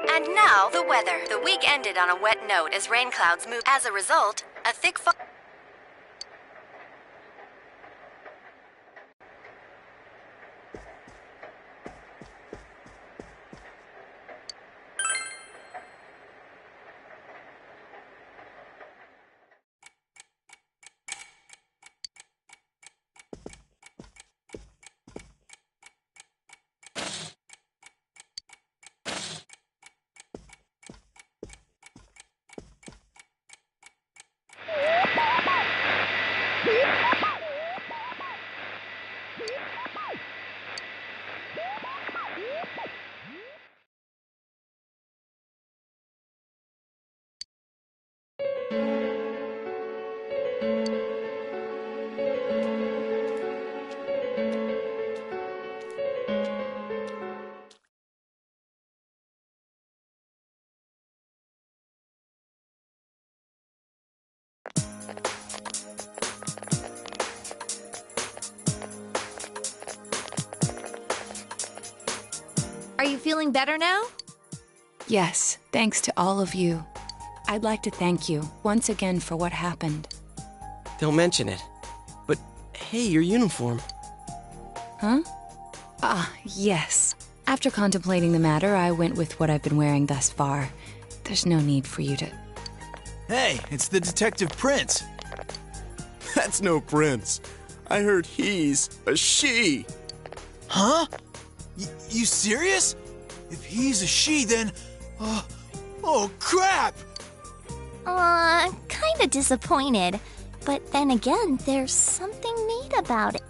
And now, the weather. The week ended on a wet note as rain clouds moved. As a result, a thick fog. Are you feeling better now? Yes, thanks to all of you. I'd like to thank you once again for what happened. Don't mention it. But hey, your uniform. Huh? Yes. After contemplating the matter, I went with what I've been wearing thus far. There's no need for you to... Hey, it's the Detective Prince. That's no prince. I heard he's a she. Huh? You serious? If he's a she, then... oh, crap! Kinda disappointed. But then again, there's something neat about it.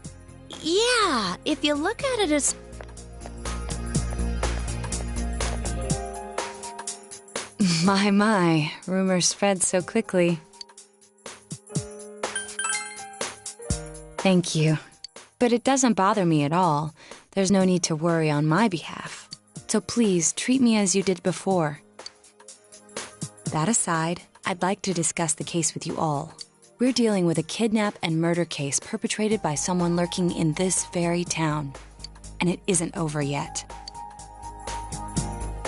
Yeah, if you look at it as... My, rumors spread so quickly. Thank you. But it doesn't bother me at all. There's no need to worry on my behalf. So please, treat me as you did before. That aside, I'd like to discuss the case with you all. We're dealing with a kidnap and murder case perpetrated by someone lurking in this very town. And it isn't over yet.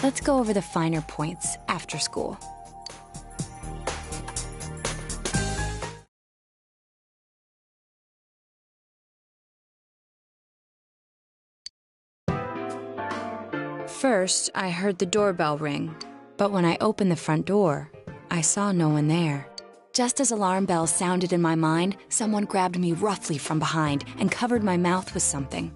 Let's go over the finer points after school. First, I heard the doorbell ring, but when I opened the front door, I saw no one there. Just as alarm bells sounded in my mind, someone grabbed me roughly from behind and covered my mouth with something.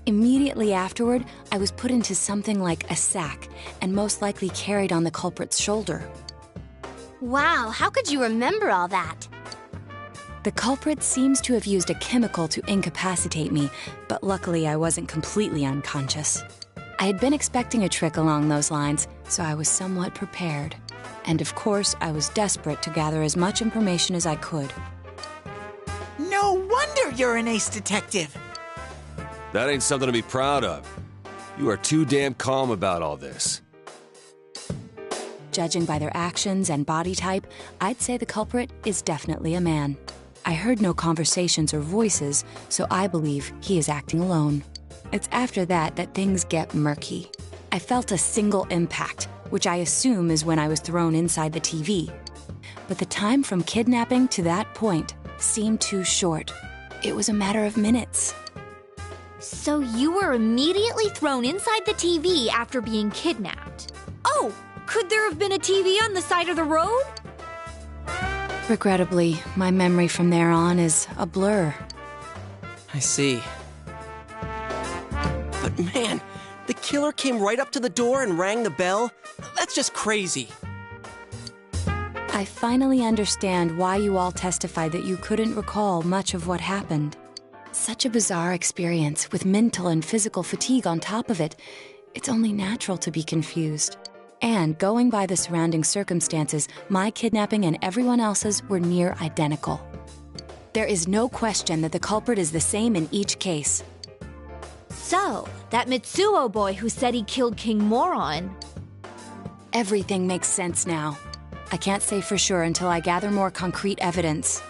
Immediately afterward, I was put into something like a sack and most likely carried on the culprit's shoulder. Wow, how could you remember all that? The culprit seems to have used a chemical to incapacitate me, but luckily I wasn't completely unconscious. I had been expecting a trick along those lines, so I was somewhat prepared. And of course, I was desperate to gather as much information as I could. No wonder you're an ace detective! That ain't something to be proud of. You are too damn calm about all this. Judging by their actions and body type, I'd say the culprit is definitely a man. I heard no conversations or voices, so I believe he is acting alone. It's after that that things get murky. I felt a single impact, which I assume is when I was thrown inside the TV. But the time from kidnapping to that point seemed too short. It was a matter of minutes. So you were immediately thrown inside the TV after being kidnapped. Oh, could there have been a TV on the side of the road? Regrettably, my memory from there on is a blur. I see. But man, the killer came right up to the door and rang the bell? That's just crazy. I finally understand why you all testified that you couldn't recall much of what happened. Such a bizarre experience with mental and physical fatigue on top of it. It's only natural to be confused. And going by the surrounding circumstances, my kidnapping and everyone else's were near identical. There is no question that the culprit is the same in each case. So, that Mitsuo boy who said he killed King Moron. Everything makes sense now. I can't say for sure until I gather more concrete evidence.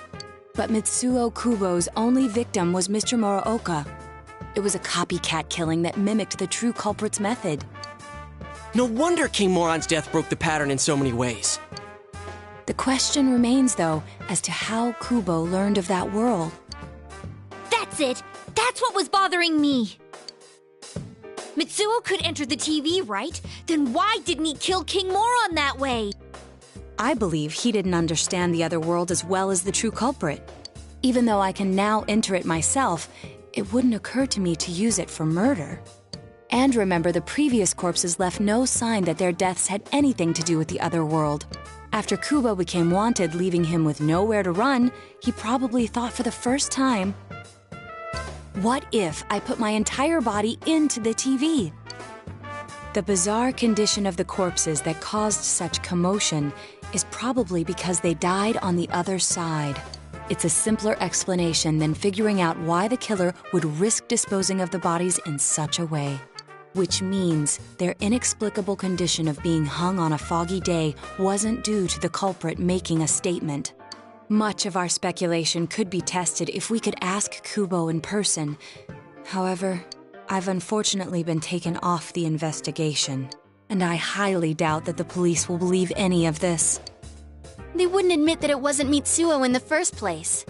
But Mitsuo Kubo's only victim was Mr. Muraoka. It was a copycat killing that mimicked the true culprit's method. No wonder King Moron's death broke the pattern in so many ways. The question remains, though, as to how Kubo learned of that world. That's it! That's what was bothering me! Mitsuo could enter the TV, right? Then why didn't he kill King Moron that way? I believe he didn't understand the other world as well as the true culprit. Even though I can now enter it myself, it wouldn't occur to me to use it for murder. And remember, the previous corpses left no sign that their deaths had anything to do with the other world. After Kubo became wanted, leaving him with nowhere to run, he probably thought for the first time, what if I put my entire body into the TV? The bizarre condition of the corpses that caused such commotion is probably because they died on the other side. It's a simpler explanation than figuring out why the killer would risk disposing of the bodies in such a way. Which means their inexplicable condition of being hung on a foggy day wasn't due to the culprit making a statement. Much of our speculation could be tested if we could ask Kubo in person. However, I've unfortunately been taken off the investigation, and I highly doubt that the police will believe any of this. They wouldn't admit that it wasn't Mitsuo in the first place.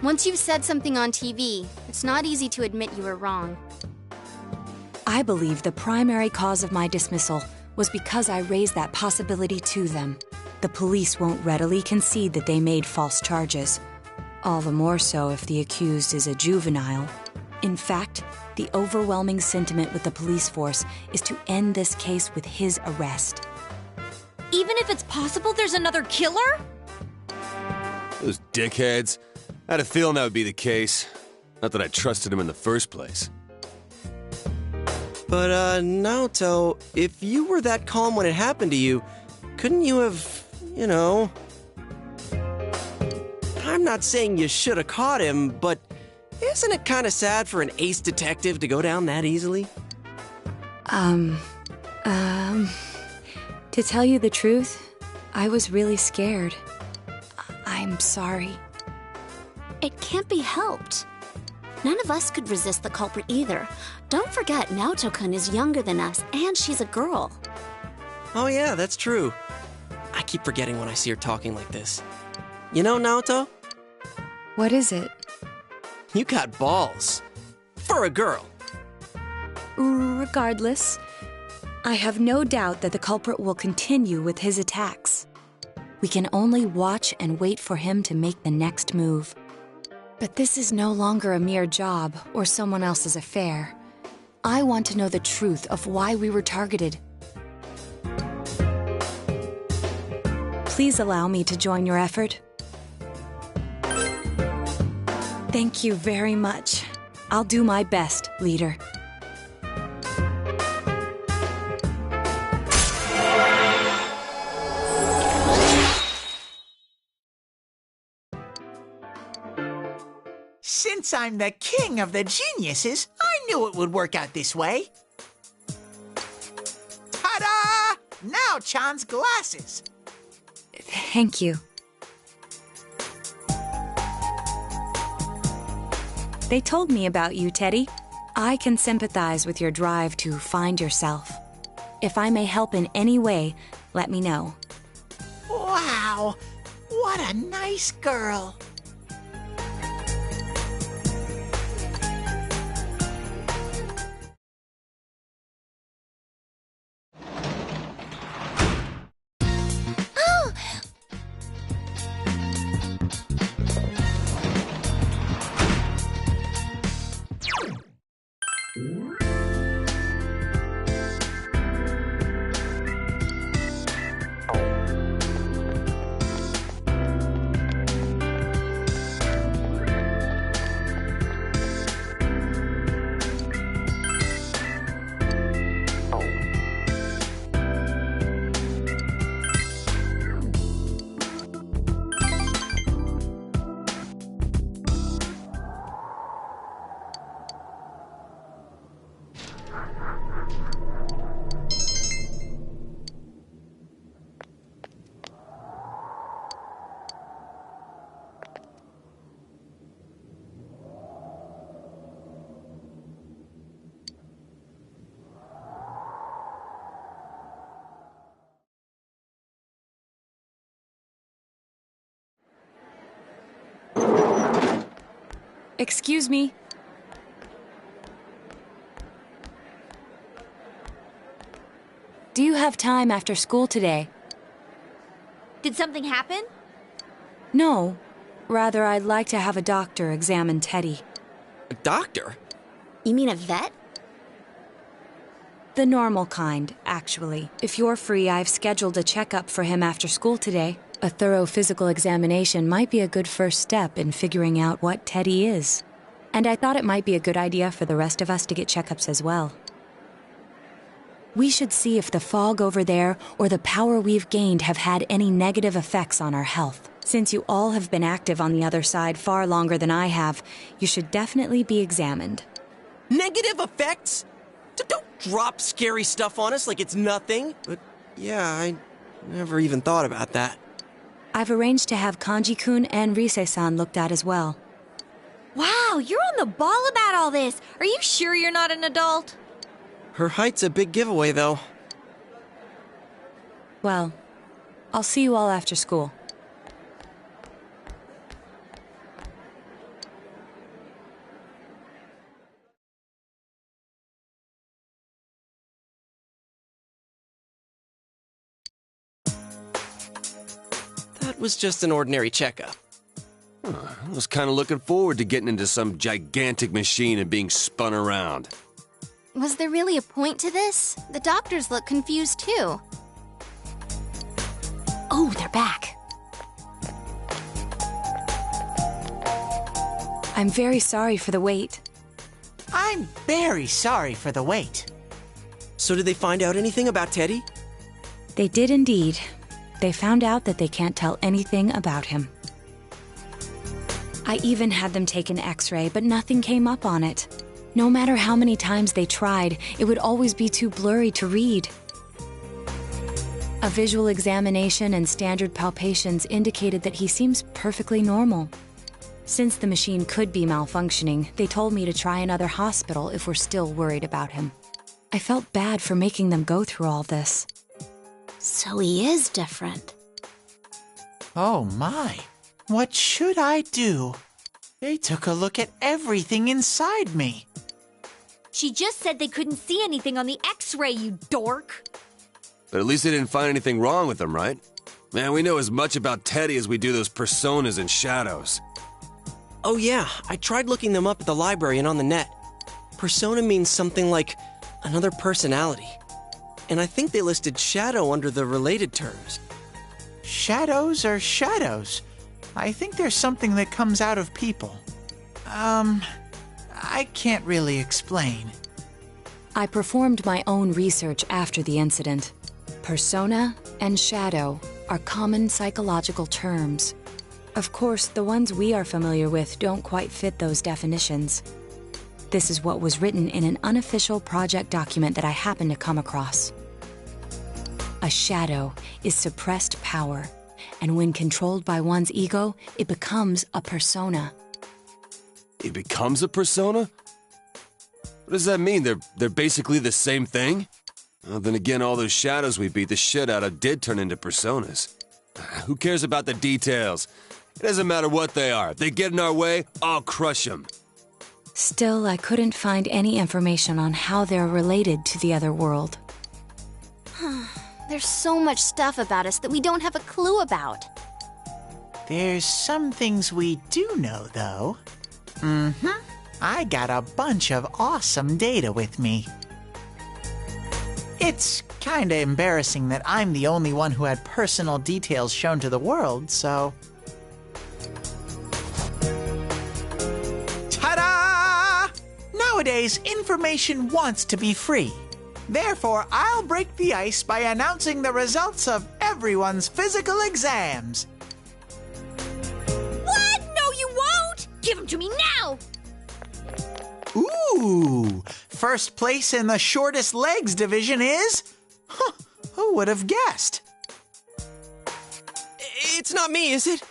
Once you've said something on TV, it's not easy to admit you were wrong. I believe the primary cause of my dismissal was because I raised that possibility to them. The police won't readily concede that they made false charges. All the more so if the accused is a juvenile. In fact, the overwhelming sentiment with the police force is to end this case with his arrest. Even if it's possible there's another killer? Those dickheads. I had a feeling that would be the case. Not that I trusted him in the first place. But, Naoto, if you were that calm when it happened to you, couldn't you have, I'm not saying you should have caught him, but isn't it kind of sad for an ace detective to go down that easily? To tell you the truth, I was really scared. I'm sorry. It can't be helped. None of us could resist the culprit either. Don't forget, Naoto-kun is younger than us, and she's a girl. Oh yeah, that's true. I keep forgetting when I see her talking like this. You know, Naoto? What is it? You got balls. For a girl. Regardless, I have no doubt that the culprit will continue with his attacks. We can only watch and wait for him to make the next move. But this is no longer a mere job or someone else's affair. I want to know the truth of why we were targeted. Please allow me to join your effort. Thank you very much. I'll do my best, leader. Since I'm the king of the geniuses, I knew it would work out this way. Ta-da! Now Chan's glasses. Thank you. They told me about you, Teddy. I can sympathize with your drive to find yourself. If I may help in any way, let me know. Wow, what a nice girl. Excuse me. Do you have time after school today? Did something happen? No. Rather, I'd like to have a doctor examine Teddy. A doctor? You mean a vet? The normal kind, actually. If you're free, I've scheduled a checkup for him after school today. A thorough physical examination might be a good first step in figuring out what Teddy is. And I thought it might be a good idea for the rest of us to get checkups as well. We should see if the fog over there or the power we've gained have had any negative effects on our health. Since you all have been active on the other side far longer than I have, you should definitely be examined. Negative effects? Don't drop scary stuff on us like it's nothing. But yeah, I never even thought about that. I've arranged to have Kanji-kun and Rise-san looked at as well. Wow, you're on the ball about all this. Are you sure you're not an adult? Her height's a big giveaway, though. Well, I'll see you all after school. That was just an ordinary checkup. I was kind of looking forward to getting into some gigantic machine and being spun around. Was there really a point to this? The doctors look confused too. Oh, they're back. I'm very sorry for the wait. I'm very sorry for the wait. So did they find out anything about Teddy? They did indeed. They found out that they can't tell anything about him. I even had them take an X-ray, but nothing came up on it. No matter how many times they tried, it would always be too blurry to read. A visual examination and standard palpations indicated that he seems perfectly normal. Since the machine could be malfunctioning, they told me to try another hospital if we're still worried about him. I felt bad for making them go through all this. So he is different. Oh my. What should I do? They took a look at everything inside me. She just said they couldn't see anything on the X-ray, you dork. But at least they didn't find anything wrong with him, right? Man, we know as much about Teddy as we do those personas and shadows. Oh yeah, I tried looking them up at the library and on the net. Persona means something like another personality. And I think they listed shadow under the related terms. Shadows are shadows. I think there's something that comes out of people. I can't really explain. I performed my own research after the incident. Persona and shadow are common psychological terms. Of course, the ones we are familiar with don't quite fit those definitions. This is what was written in an unofficial project document that I happened to come across. A shadow is suppressed power, and when controlled by one's ego, it becomes a persona. It becomes a persona? What does that mean? They're basically the same thing? Well, then again, all those shadows we beat the shit out of did turn into personas. Who cares about the details? It doesn't matter what they are. If they get in our way, I'll crush them. Still, I couldn't find any information on how they're related to the other world. There's so much stuff about us that we don't have a clue about. There's some things we do know, though. I got a bunch of awesome data with me. It's kinda embarrassing that I'm the only one who had personal details shown to the world, so... Ta-da! Nowadays, information wants to be free. Therefore, I'll break the ice by announcing the results of everyone's physical exams. What? No, you won't! Give them to me now! Ooh! First place in the shortest legs division is... Huh, who would have guessed? It's not me, is it?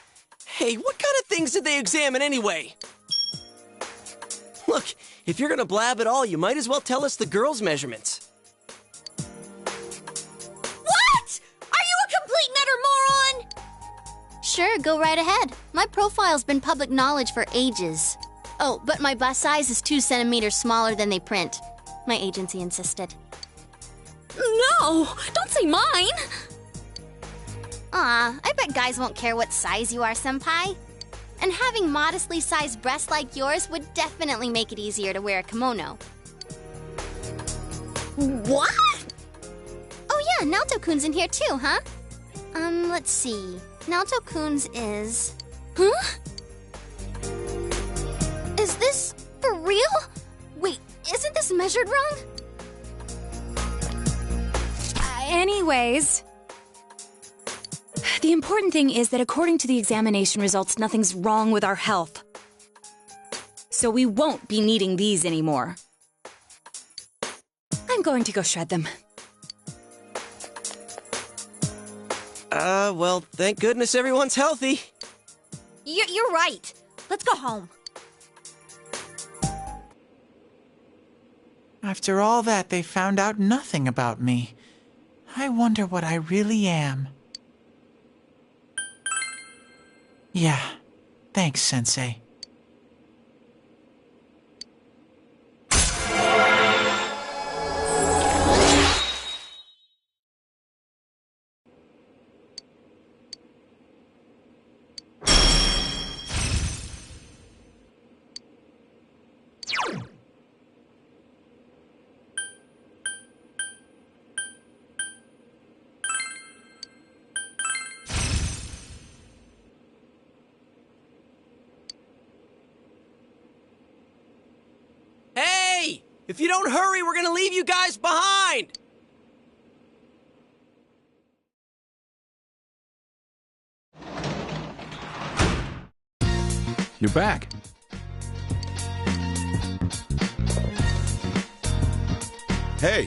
Hey, what kind of things did they examine anyway? Look, if you're gonna blab at all, you might as well tell us the girls' measurements. What? Are you a complete and utter moron? Sure, go right ahead. My profile's been public knowledge for ages. Oh, but my bust size is 2 centimeters smaller than they print. My agency insisted. No! Don't say mine! Aw, I bet guys won't care what size you are, senpai. And having modestly sized breasts like yours would definitely make it easier to wear a kimono. What? Oh yeah, Naoto-kun's in here too, huh? Let's see. Naoto-kun's is... Huh? Is this for real? Wait, isn't this measured wrong? Anyways, the important thing is that according to the examination results, nothing's wrong with our health. So we won't be needing these anymore. I'm going to go shred them. Well, thank goodness everyone's healthy. You're right. Let's go home. After all that, they found out nothing about me. I wonder what I really am. Yeah, thanks, Sensei. Hey! If you don't hurry, we're gonna leave you guys behind! You're back. Hey!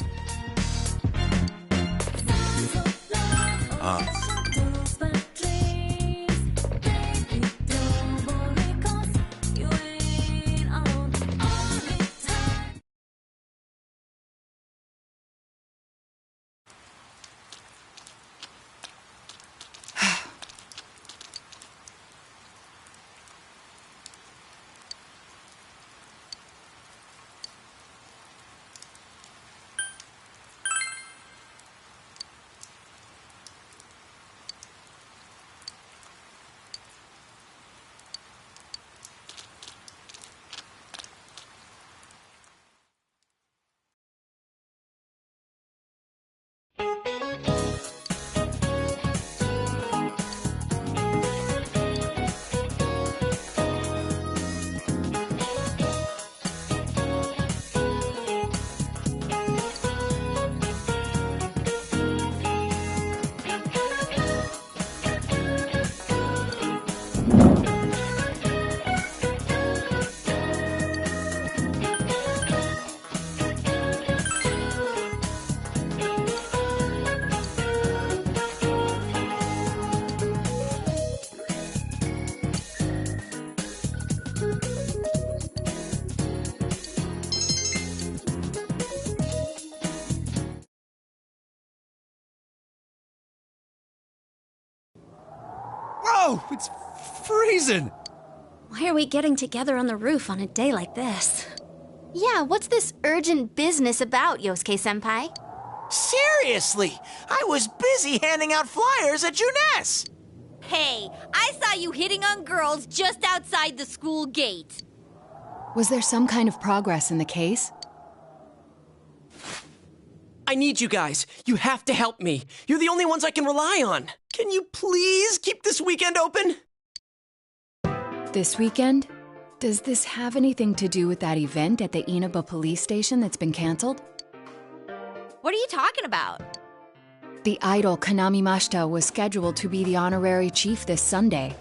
Whoa, it's freezing! Why are we getting together on the roof on a day like this? Yeah, what's this urgent business about, Yosuke-senpai? Seriously, I was busy handing out flyers at Juness. Hey, I saw you hitting on girls just outside the school gate. Was there some kind of progress in the case? I need you guys. You have to help me. You're the only ones I can rely on. Can you please keep this weekend open? This weekend? Does this have anything to do with that event at the Inaba police station that's been canceled? What are you talking about? The idol Kanami Mashita was scheduled to be the honorary chief this Sunday.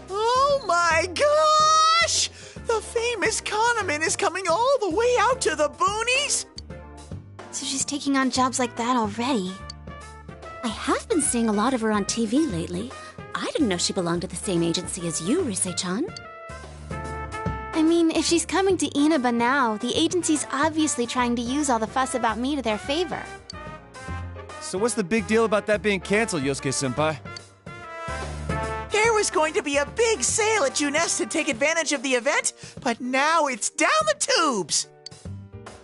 Oh my gosh! The famous Kahneman is coming all the way out to the boonies? So she's taking on jobs like that already. I have been seeing a lot of her on TV lately. I didn't know she belonged to the same agency as you, Rise-chan. I mean, if she's coming to Inaba now, the agency's obviously trying to use all the fuss about me to their favor. So what's the big deal about that being canceled, Yosuke-senpai? There was was going to be a big sale at Juness to take advantage of the event, but now it's down the tubes.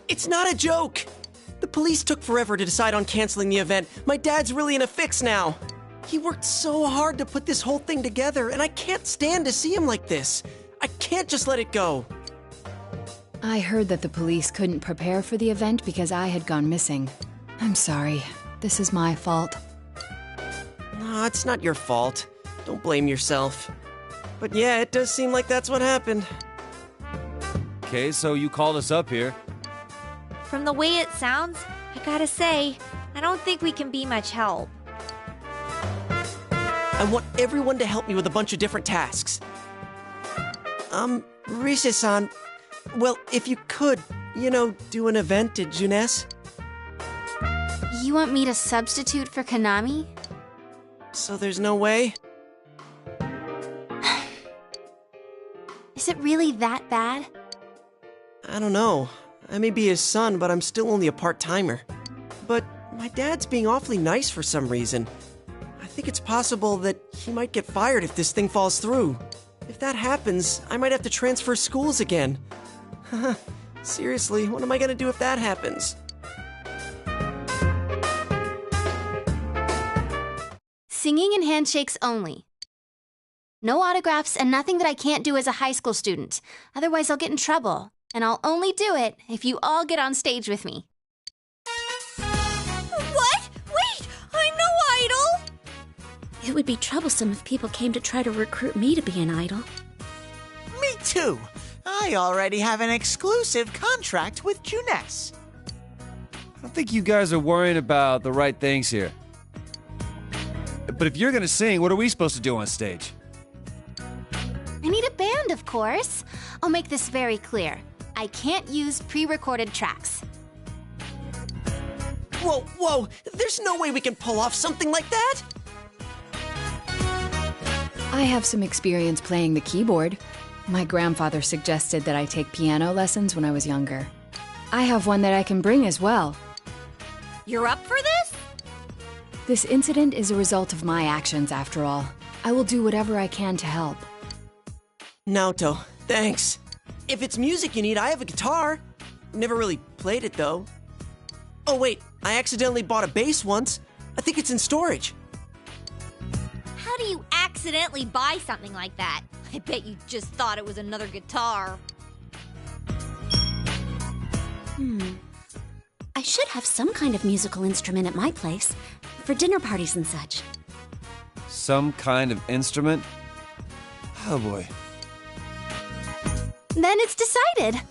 It's not a joke. The police took forever to decide on canceling the event. My dad's really in a fix now. He worked so hard to put this whole thing together, and I can't stand to see him like this. I can't just let it go. I heard that the police couldn't prepare for the event because I had gone missing. I'm sorry. This is my fault. No, it's not your fault. Don't blame yourself. But yeah, it does seem like that's what happened. Okay, so you called us up here. From the way it sounds, I gotta say, I don't think we can be much help. I want everyone to help me with a bunch of different tasks. Risa-san, well, if you could, do an event at Juness? You want me to substitute for Konami? So there's no way? Is it really that bad? I don't know. I may be his son, but I'm still only a part-timer. But my dad's being awfully nice for some reason. I think it's possible that he might get fired if this thing falls through. If that happens, I might have to transfer schools again. Seriously, what am I gonna do if that happens? Singing and handshakes only. No autographs and nothing that I can't do as a high school student. Otherwise, I'll get in trouble. And I'll only do it if you all get on stage with me. What? Wait! I'm no idol! It would be troublesome if people came to try to recruit me to be an idol. Me too. I already have an exclusive contract with Juness. I don't think you guys are worrying about the right things here. But if you're gonna sing, what are we supposed to do on stage? I need a band, of course. I'll make this very clear. I can't use pre-recorded tracks. Whoa! There's no way we can pull off something like that! I have some experience playing the keyboard. My grandfather suggested that I take piano lessons when I was younger. I have one that I can bring as well. You're up for this? This incident is a result of my actions, after all. I will do whatever I can to help. Naoto, thanks. If it's music you need, I have a guitar. Never really played it, though. Oh, wait, I accidentally bought a bass once. I think it's in storage. How do you accidentally buy something like that? I bet you just thought it was another guitar. I should have some kind of musical instrument at my place, for dinner parties and such. Some kind of instrument? Oh boy. Then it's decided.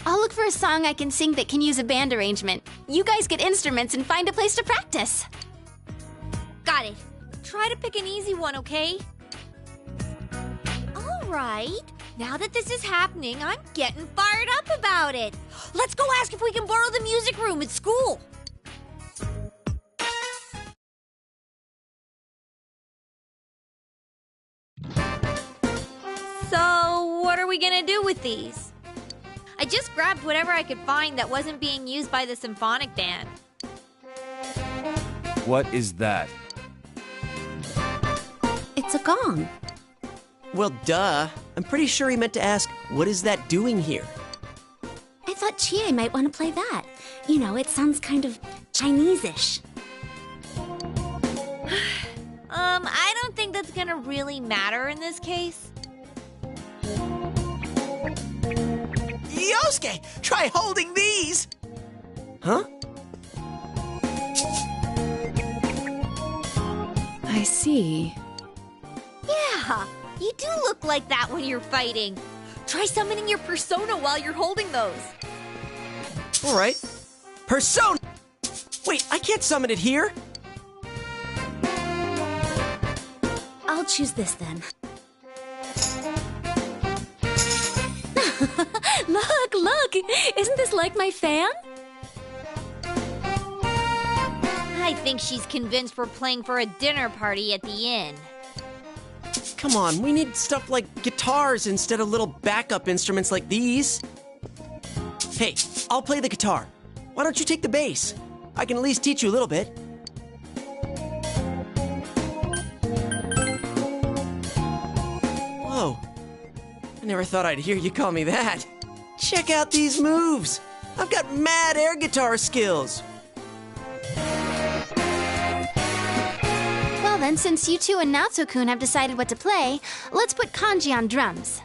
I'll look for a song I can sing that can use a band arrangement. You guys get instruments and find a place to practice. Got it. Try to pick an easy one, okay? All right. Now that this is happening, I'm getting fired up about it. Let's go ask if we can borrow the music room at school. So, what are we gonna do with these? I just grabbed whatever I could find that wasn't being used by the symphonic band. What is that? It's a gong. Well, duh. I'm pretty sure he meant to ask, what is that doing here? I thought Chie might want to play that. You know, it sounds kind of Chinese-ish. I don't think that's gonna really matter in this case. Yosuke, try holding these! Huh? I see. Yeah, you do look like that when you're fighting. Try summoning your persona while you're holding those. All right. Persona! Wait, I can't summon it here! I'll choose this then. Look! Isn't this like my fan? I think she's convinced we're playing for a dinner party at the inn. Come on, we need stuff like guitars instead of little backup instruments like these. Hey, I'll play the guitar. Why don't you take the bass? I can at least teach you a little bit. I never thought I'd hear you call me that. Check out these moves. I've got mad air guitar skills. Well then, since you two and Naoto-kun have decided what to play, let's put Kanji on drums.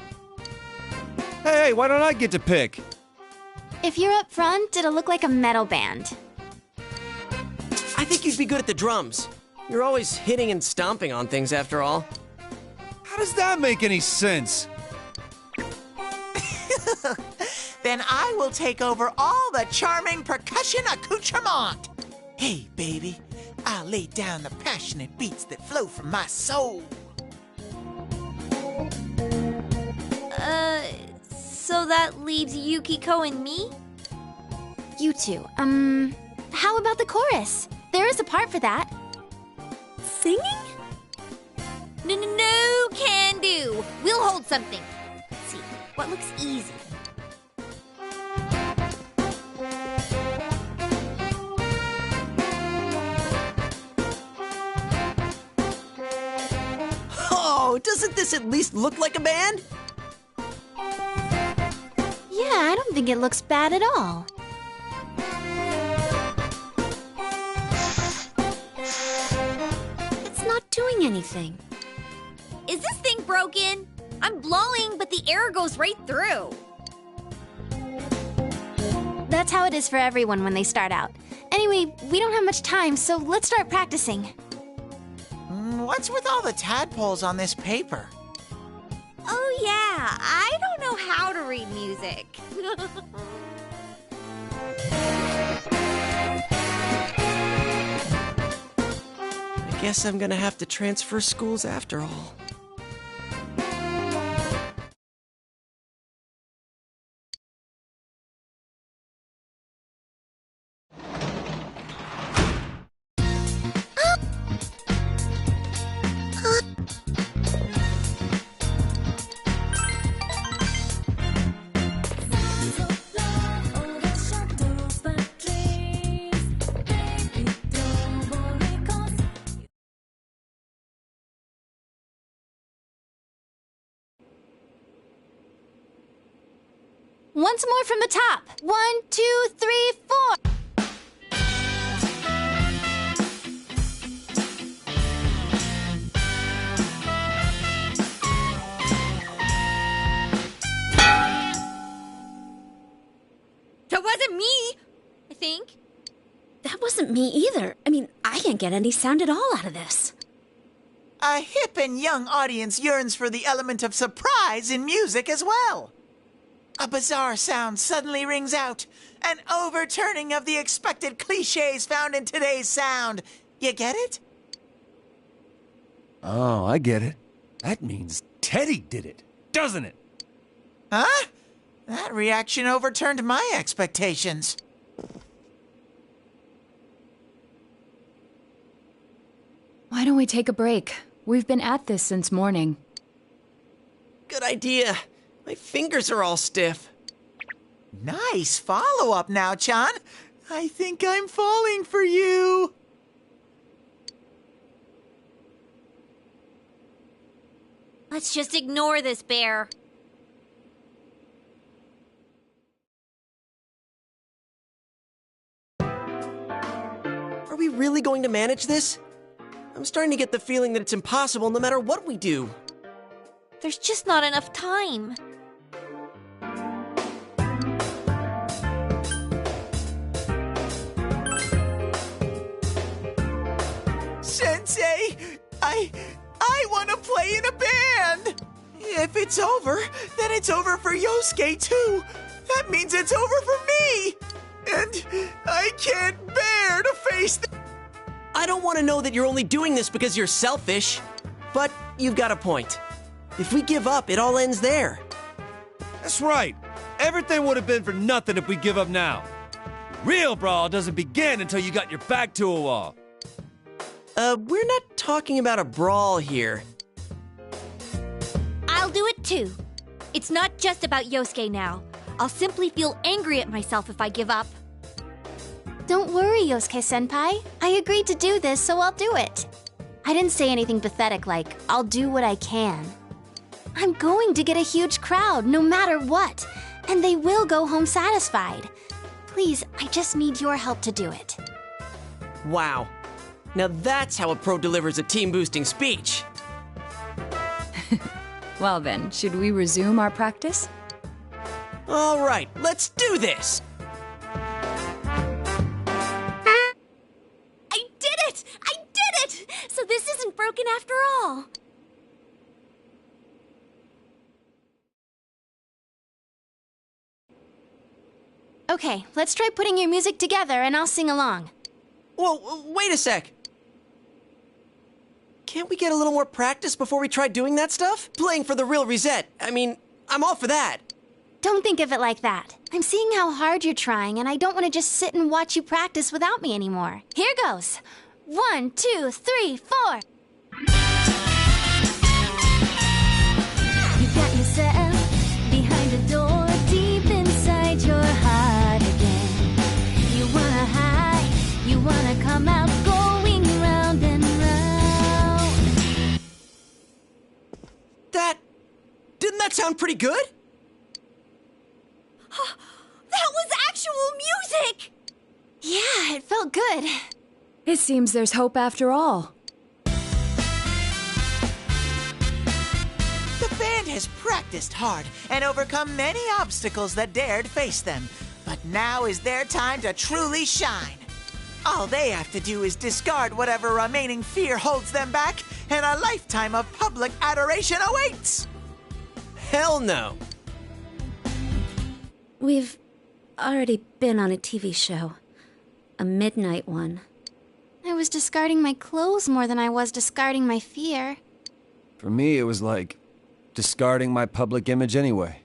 Hey, why don't I get to pick? If you're up front, it'll look like a metal band. I think you'd be good at the drums. You're always hitting and stomping on things after all. How does that make any sense? Then I will take over all the charming percussion accoutrement. Hey, baby, I'll lay down the passionate beats that flow from my soul. So that leaves Yukiko and me? You two, how about the chorus? There is a part for that. Singing? No, can do. We'll hold something. Let's see, what looks easy? Oh, doesn't this at least look like a band? Yeah, I don't think it looks bad at all. It's not doing anything. Is this thing broken? I'm blowing, but the air goes right through. That's how it is for everyone when they start out. Anyway, we don't have much time, so let's start practicing. What's with all the tadpoles on this paper? Oh yeah, I don't know how to read music. I guess I'm gonna have to transfer schools after all. Once more from the top. 1, 2, 3, 4. That wasn't me, I think. That wasn't me either. I mean, I can't get any sound at all out of this. A hip and young audience yearns for the element of surprise in music as well. A bizarre sound suddenly rings out, an overturning of the expected cliches found in today's sound. You get it? Oh, I get it. That means Teddy did it, doesn't it? Huh? That reaction overturned my expectations. Why don't we take a break? We've been at this since morning. Good idea. My fingers are all stiff. Nice follow-up now, Chan. I think I'm falling for you. Let's just ignore this bear. Are we really going to manage this? I'm starting to get the feeling that it's impossible no matter what we do. There's just not enough time. Sensei, I want to play in a band. If it's over, then it's over for Yosuke too. That means it's over for me. And I can't bear to face I don't want to know that you're only doing this because you're selfish. But you've got a point. If we give up, it all ends there. That's right. Everything would have been for nothing if we give up now. Real brawl doesn't begin until you got your back to a wall. We're not talking about a brawl here. I'll do it too. It's not just about Yosuke now. I'll simply feel angry at myself if I give up. Don't worry, Yosuke-senpai. I agreed to do this, so I'll do it. I didn't say anything pathetic like, I'll do what I can. I'm going to get a huge crowd, no matter what. And they will go home satisfied. Please, I just need your help to do it. Wow. Now that's how a pro delivers a team-boosting speech. Well then, should we resume our practice? All right, let's do this! I did it! I did it! So this isn't broken after all. Okay, let's try putting your music together and I'll sing along. Whoa, wait a sec. Can't we get a little more practice before we try doing that stuff? Playing for the real Reset. I mean, I'm all for that. Don't think of it like that. I'm seeing how hard you're trying, and I don't want to just sit and watch you practice without me anymore. Here goes. 1, 2, 3, 4. You got yourself behind a door deep inside your heart again. You wanna hide, you wanna come out, going round and round. Didn't that sound pretty good? That was actual music! Yeah, it felt good. It seems there's hope after all. The band has practiced hard and overcome many obstacles that dared face them. But now is their time to truly shine. All they have to do is discard whatever remaining fear holds them back, and a lifetime of public adoration awaits! Hell no. We've already been on a TV show. A midnight one. I was discarding my clothes more than I was discarding my fear. For me, it was like discarding my public image anyway.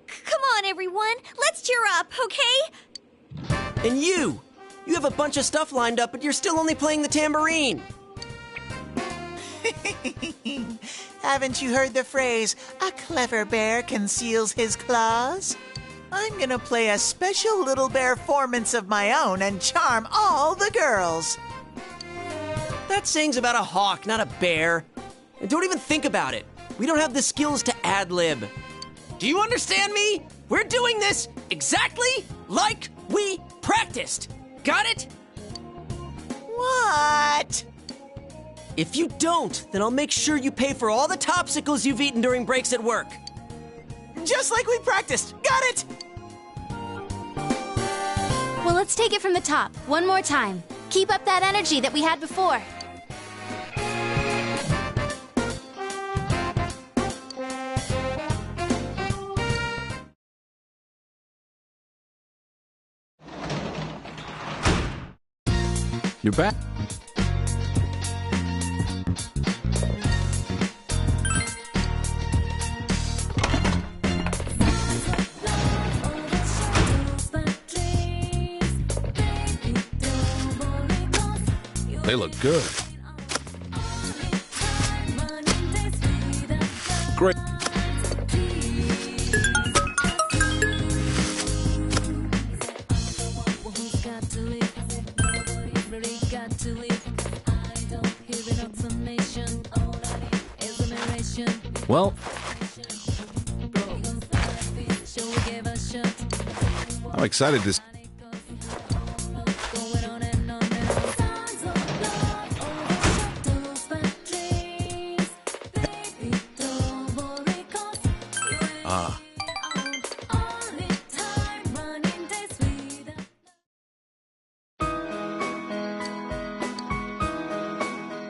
Come on, everyone. Let's cheer up, okay? And you have a bunch of stuff lined up, but you're still only playing the tambourine. Haven't you heard the phrase, a clever bear conceals his claws? I'm gonna play a special little bear-formance of my own and charm all the girls. That saying's about a hawk, not a bear. And don't even think about it. We don't have the skills to ad-lib. Do you understand me? We're doing this exactly like we practiced. Got it? What? If you don't, then I'll make sure you pay for all the topsicles you've eaten during breaks at work. Just like we practiced. Got it? Well, let's take it from the top, one more time. Keep up that energy that we had before. You're back. They look good. Great. Well, I'm excited to.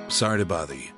Sorry to bother you.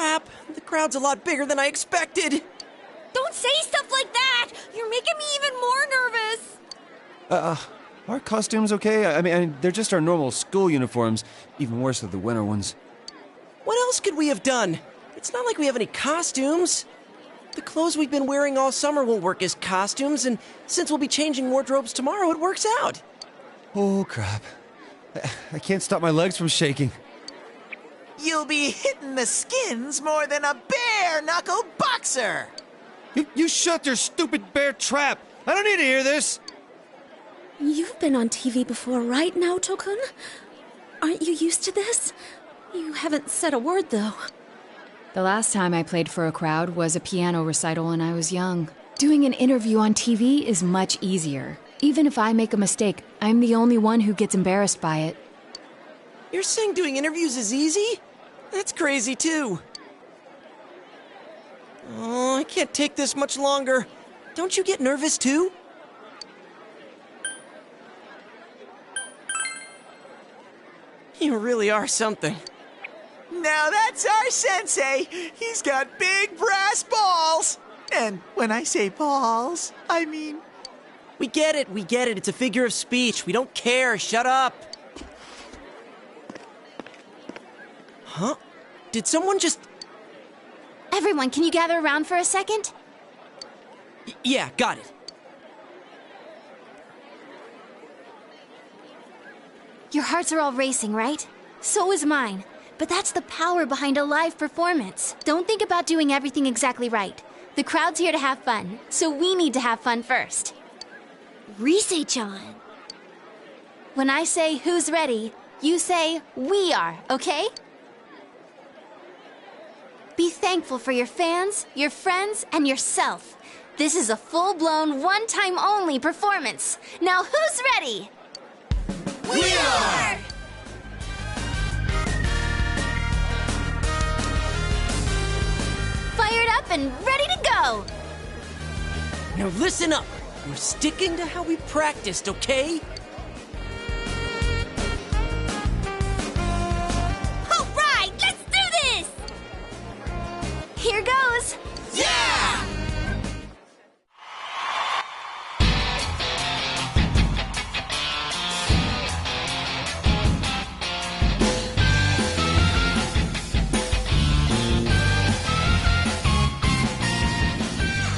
Crap, the crowd's a lot bigger than I expected. Don't say stuff like that! You're making me even more nervous! Our costumes okay? I mean, they're just our normal school uniforms. Even worse are the winter ones. What else could we have done? It's not like we have any costumes. The clothes we've been wearing all summer won't work as costumes, and since we'll be changing wardrobes tomorrow, it works out. Oh, crap. I can't stop my legs from shaking. You'll be hitting the skins more than a bare-knuckle boxer! You shut your stupid bear trap! I don't need to hear this! You've been on TV before, right, Naoto-kun? Aren't you used to this? You haven't said a word, though. The last time I played for a crowd was a piano recital when I was young. Doing an interview on TV is much easier. Even if I make a mistake, I'm the only one who gets embarrassed by it. You're saying doing interviews is easy? That's crazy, too. Oh, I can't take this much longer. Don't you get nervous, too? You really are something. Now that's our sensei. He's got big brass balls. And when I say balls, I mean... We get it. It's a figure of speech. We don't care. Shut up. Huh? Did someone just... Everyone, can you gather around for a second? Yeah, got it. Your hearts are all racing, right? So is mine. But that's the power behind a live performance. Don't think about doing everything exactly right. The crowd's here to have fun, so we need to have fun first. Rise-chan. When I say who's ready, you say we are, okay? Be thankful for your fans, your friends, and yourself. This is a full-blown, one-time only performance. Now who's ready? We are! Fired up and ready to go! Now listen up. We're sticking to how we practiced, okay? All right, let's do this! Here goes! Yeah!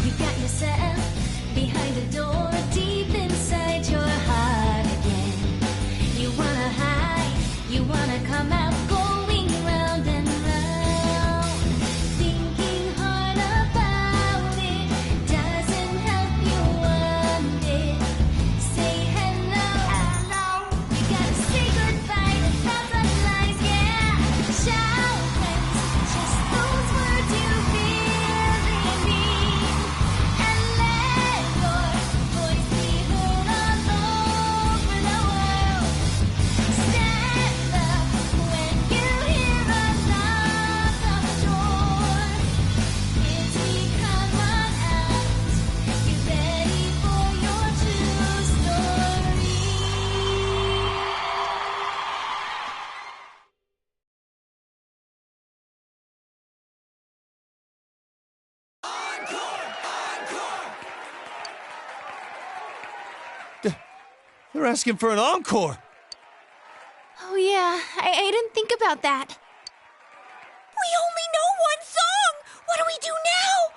You got yourself behind the door, deep inside your heart again. You wanna hide, you wanna come out, going round and round. Thinking hard about it doesn't help you one bit. Say hello, you gotta say goodbye to thousand lies, yeah. Shout friends, just those words you really mean. And let your voice be heard all over the world. Stand up when you hear a knock on the door. Kids, we come on out. You ready for your true story? They're asking for an encore. Oh yeah, I didn't think about that. We only know one song! What do we do now?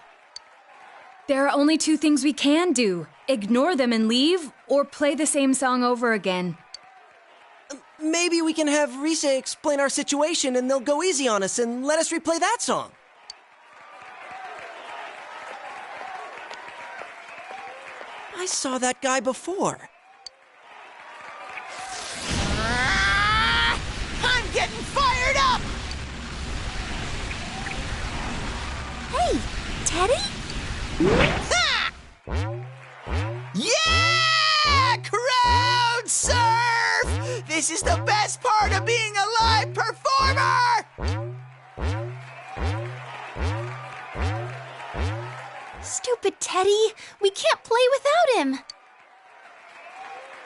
There are only two things we can do. Ignore them and leave, or play the same song over again. Maybe we can have Rise explain our situation and they'll go easy on us and let us replay that song. I saw that guy before. I'm getting fired up! Hey, Teddy? Ha! Yeah! Crowd surf! This is the best part of being a live performer! Stupid Teddy. We can't play without him.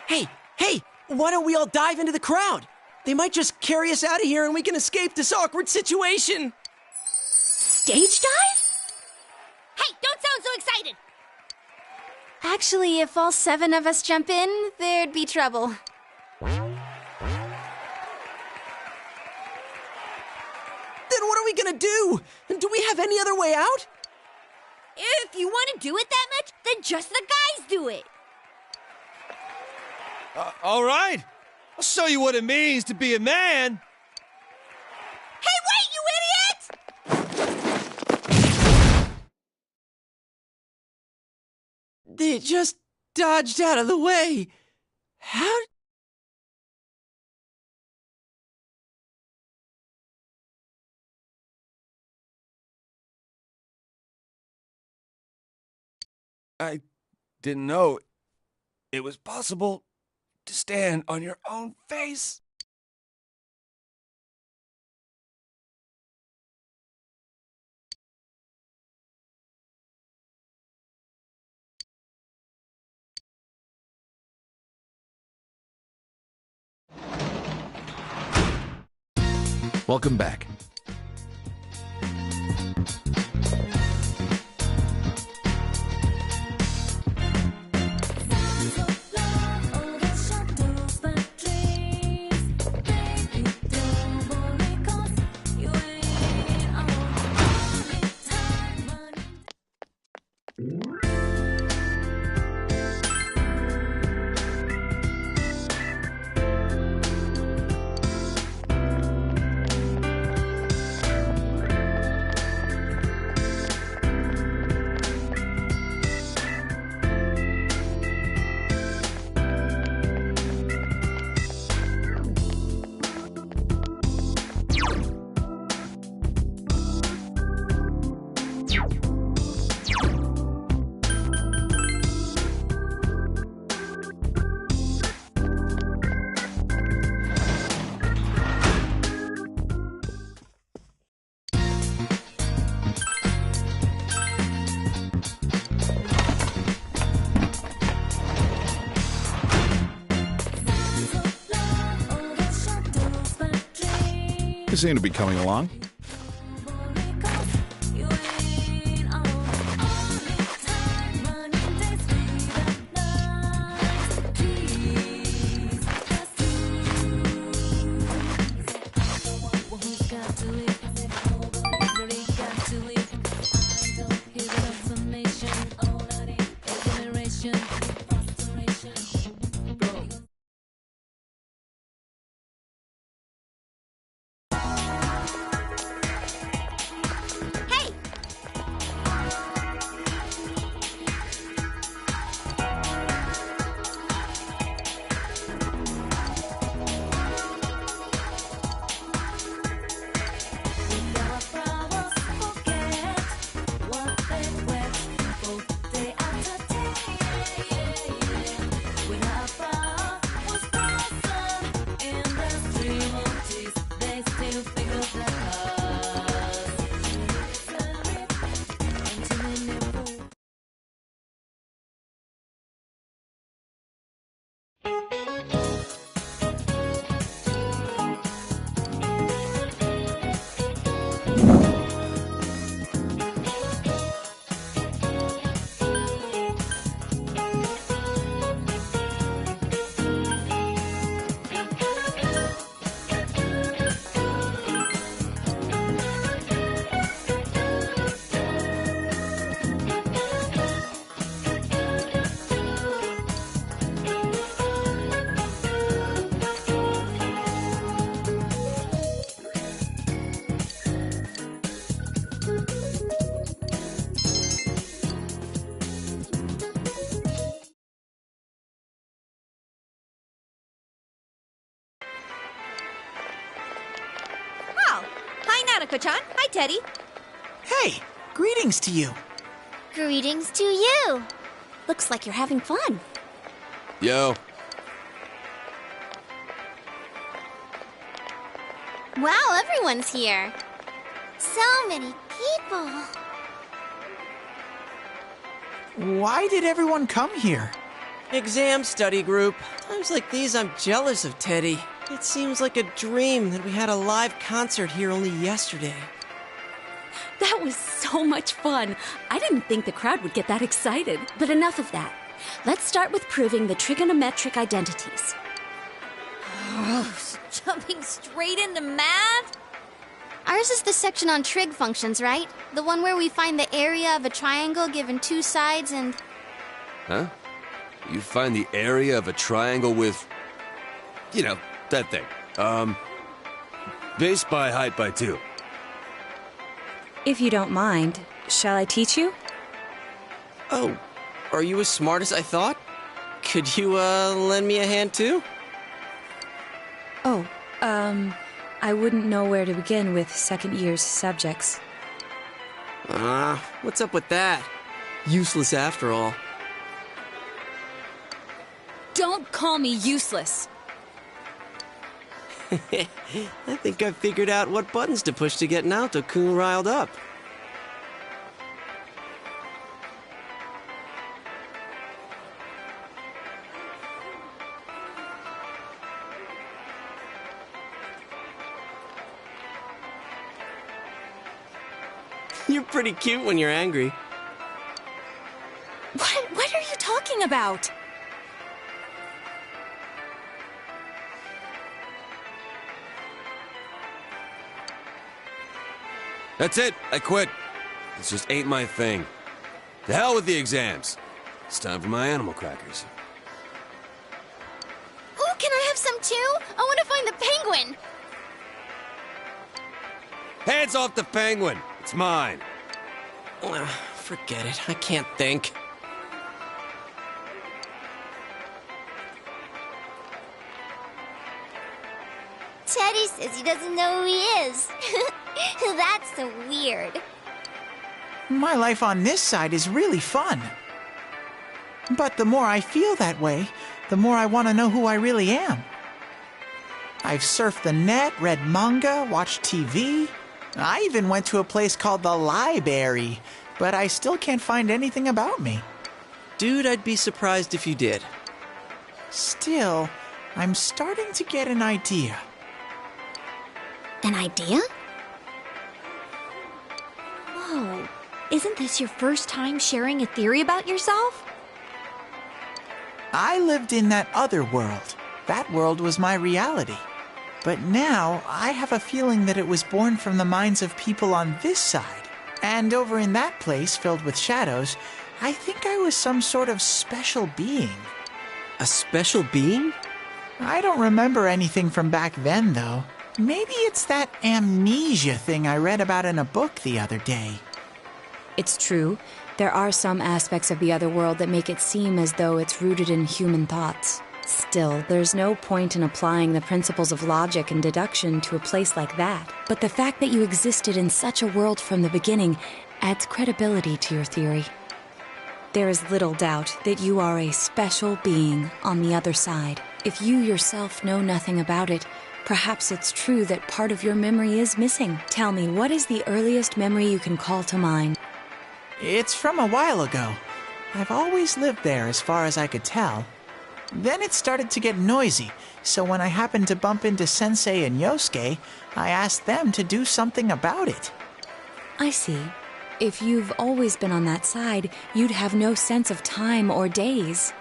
Hey, why don't we all dive into the crowd? They might just carry us out of here and we can escape this awkward situation. stage dive? Hey, don't sound so excited! Actually, if all 7 of us jump in, there'd be trouble. Then what are we gonna do? Do we have any other way out? If you want to do it that much, then just the guys do it. All right. I'll show you what it means to be a man. Hey, wait, you idiot! They just dodged out of the way. How? I didn't know it was possible to stand on your own face. Welcome back. You seem to be coming along. Nanako-chan. Hi, Teddy. Hey, greetings to you. Greetings to you. Looks like you're having fun. Yo. Wow, everyone's here. So many people. Why did everyone come here? Exam study group. Times like these, I'm jealous of Teddy. It seems like a dream that we had a live concert here only yesterday. That was so much fun. I didn't think the crowd would get that excited. But enough of that. Let's start with proving the trigonometric identities. Jumping straight into math? Ours is the section on trig functions, right? The one where we find the area of a triangle given two sides and... Huh? You find the area of a triangle with... You know, that thing. Base by height by 2. If you don't mind, shall I teach you? Oh, are you as smart as I thought? Could you, lend me a hand too? Oh, I wouldn't know where to begin with second-year subjects. What's up with that? Useless after all. Don't call me useless! I think I've figured out what buttons to push to get Naoto-kun riled up. You're pretty cute when you're angry. What are you talking about? That's it. I quit. This just ain't my thing. The hell with the exams. It's time for my animal crackers. Ooh, can I have some too? I want to find the penguin! Hands off the penguin. It's mine. Forget it. I can't think. Teddy says he doesn't know who he is. That's so weird. My life on this side is really fun. But the more I feel that way, the more I want to know who I really am. I've surfed the net, read manga, watched TV. I even went to a place called the Library, but I still can't find anything about me. Dude, I'd be surprised if you did. Still, I'm starting to get an idea. An idea? Whoa, isn't this your first time sharing a theory about yourself? I lived in that other world. That world was my reality. But now, I have a feeling that it was born from the minds of people on this side. And over in that place, filled with shadows, I think I was some sort of special being. A special being? I don't remember anything from back then, though. Maybe it's that amnesia thing I read about in a book the other day. It's true. There are some aspects of the other world that make it seem as though it's rooted in human thoughts. Still, there's no point in applying the principles of logic and deduction to a place like that. But the fact that you existed in such a world from the beginning adds credibility to your theory. There is little doubt that you are a special being on the other side. If you yourself know nothing about it, perhaps it's true that part of your memory is missing. Tell me, what is the earliest memory you can call to mind? It's from a while ago. I've always lived there as far as I could tell. Then it started to get noisy, so when I happened to bump into Sensei and Yosuke, I asked them to do something about it. I see. If you've always been on that side, you'd have no sense of time or days.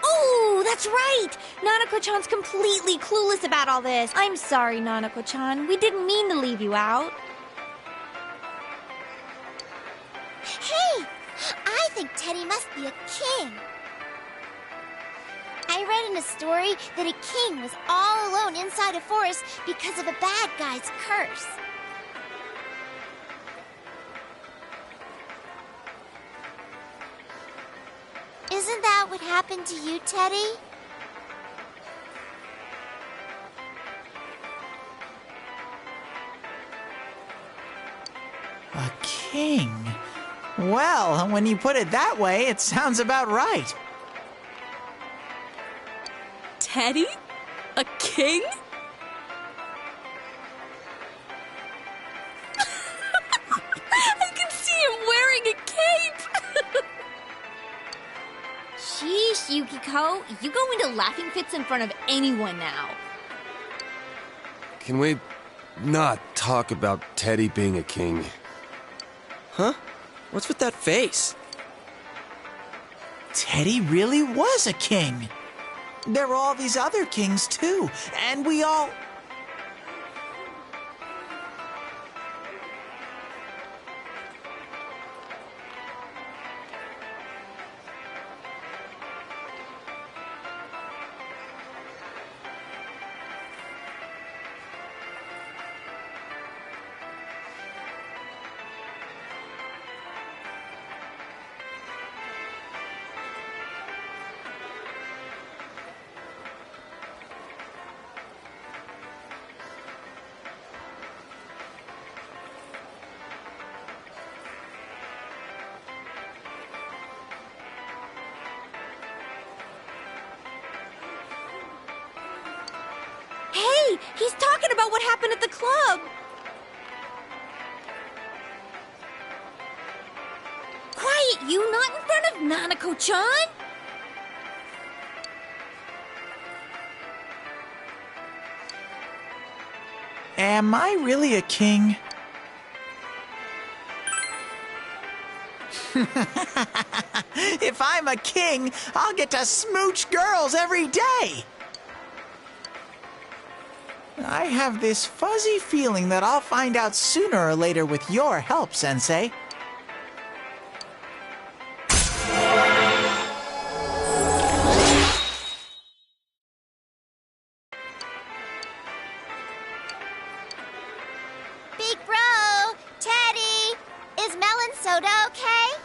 Oh, that's right! Nanako-chan's completely clueless about all this. I'm sorry, Nanako-chan. We didn't mean to leave you out. Hey! I think Teddy must be a king. I read in a story that a king was all alone inside a forest because of a bad guy's curse. Isn't that what happened to you, Teddy? A king? Well, when you put it that way, it sounds about right. Teddy? A king? I can see him wearing a cape! Sheesh, Yukiko. You go into laughing fits in front of anyone now. Can we not talk about Teddy being a king. Huh? What's with that face? Teddy really was a king. There were all these other kings, too, and we all... Hey, he's talking about what happened at the club. Quiet, you, not in front of Nanako-chan. Am I really a king? If I'm a king, I'll get to smooch girls every day. I have this fuzzy feeling that I'll find out sooner or later with your help, Sensei. Big bro, Teddy, is melon soda okay?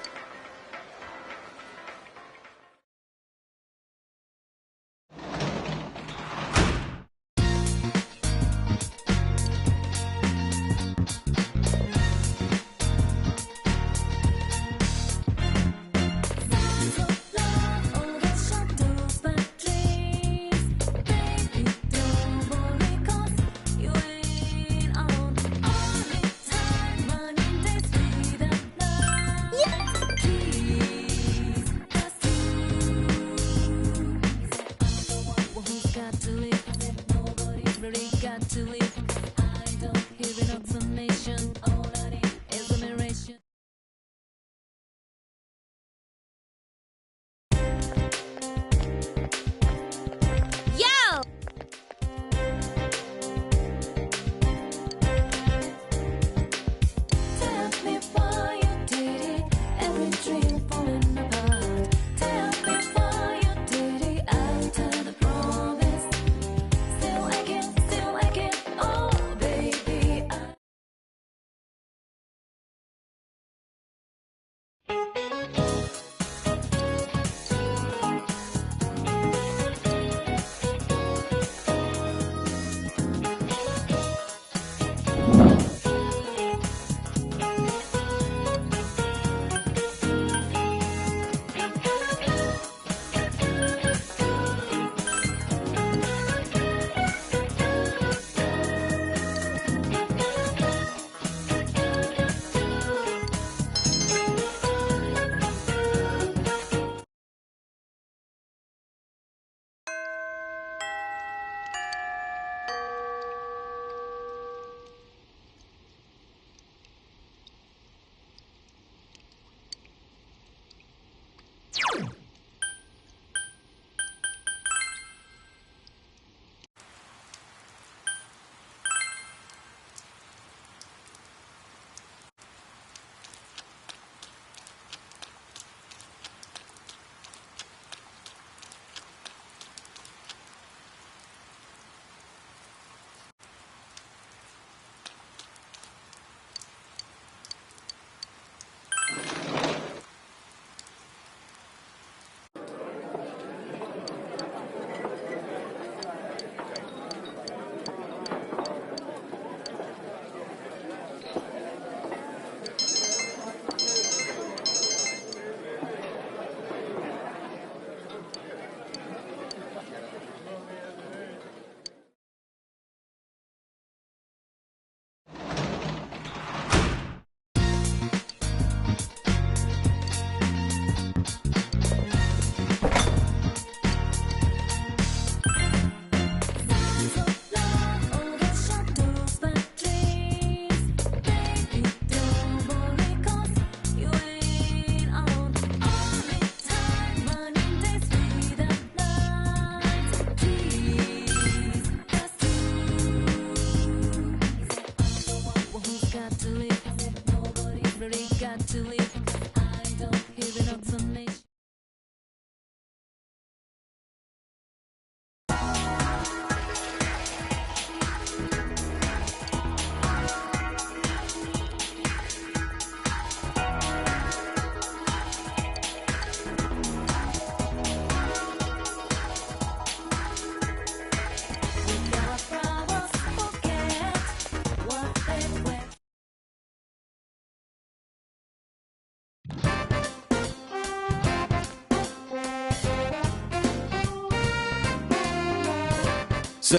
So,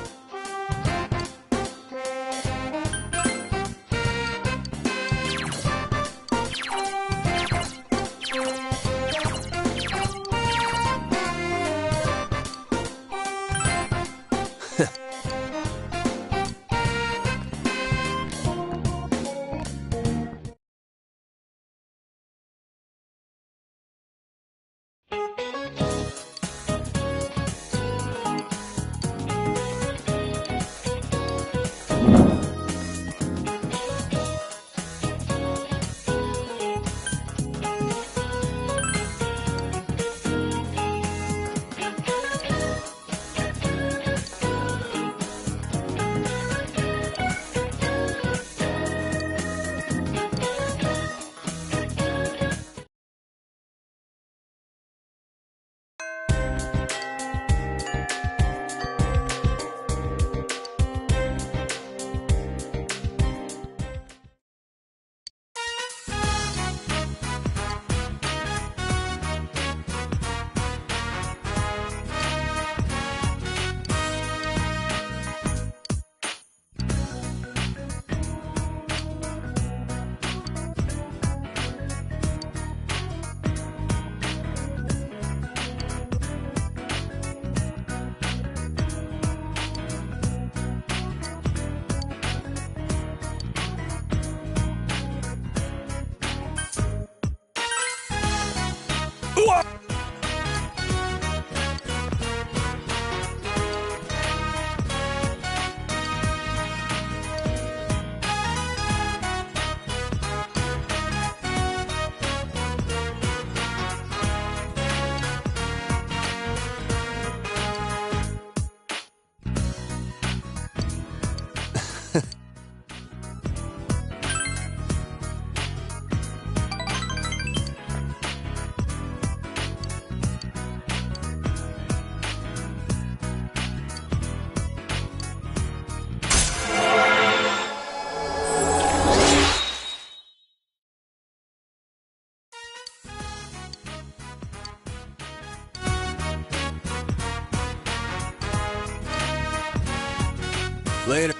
later.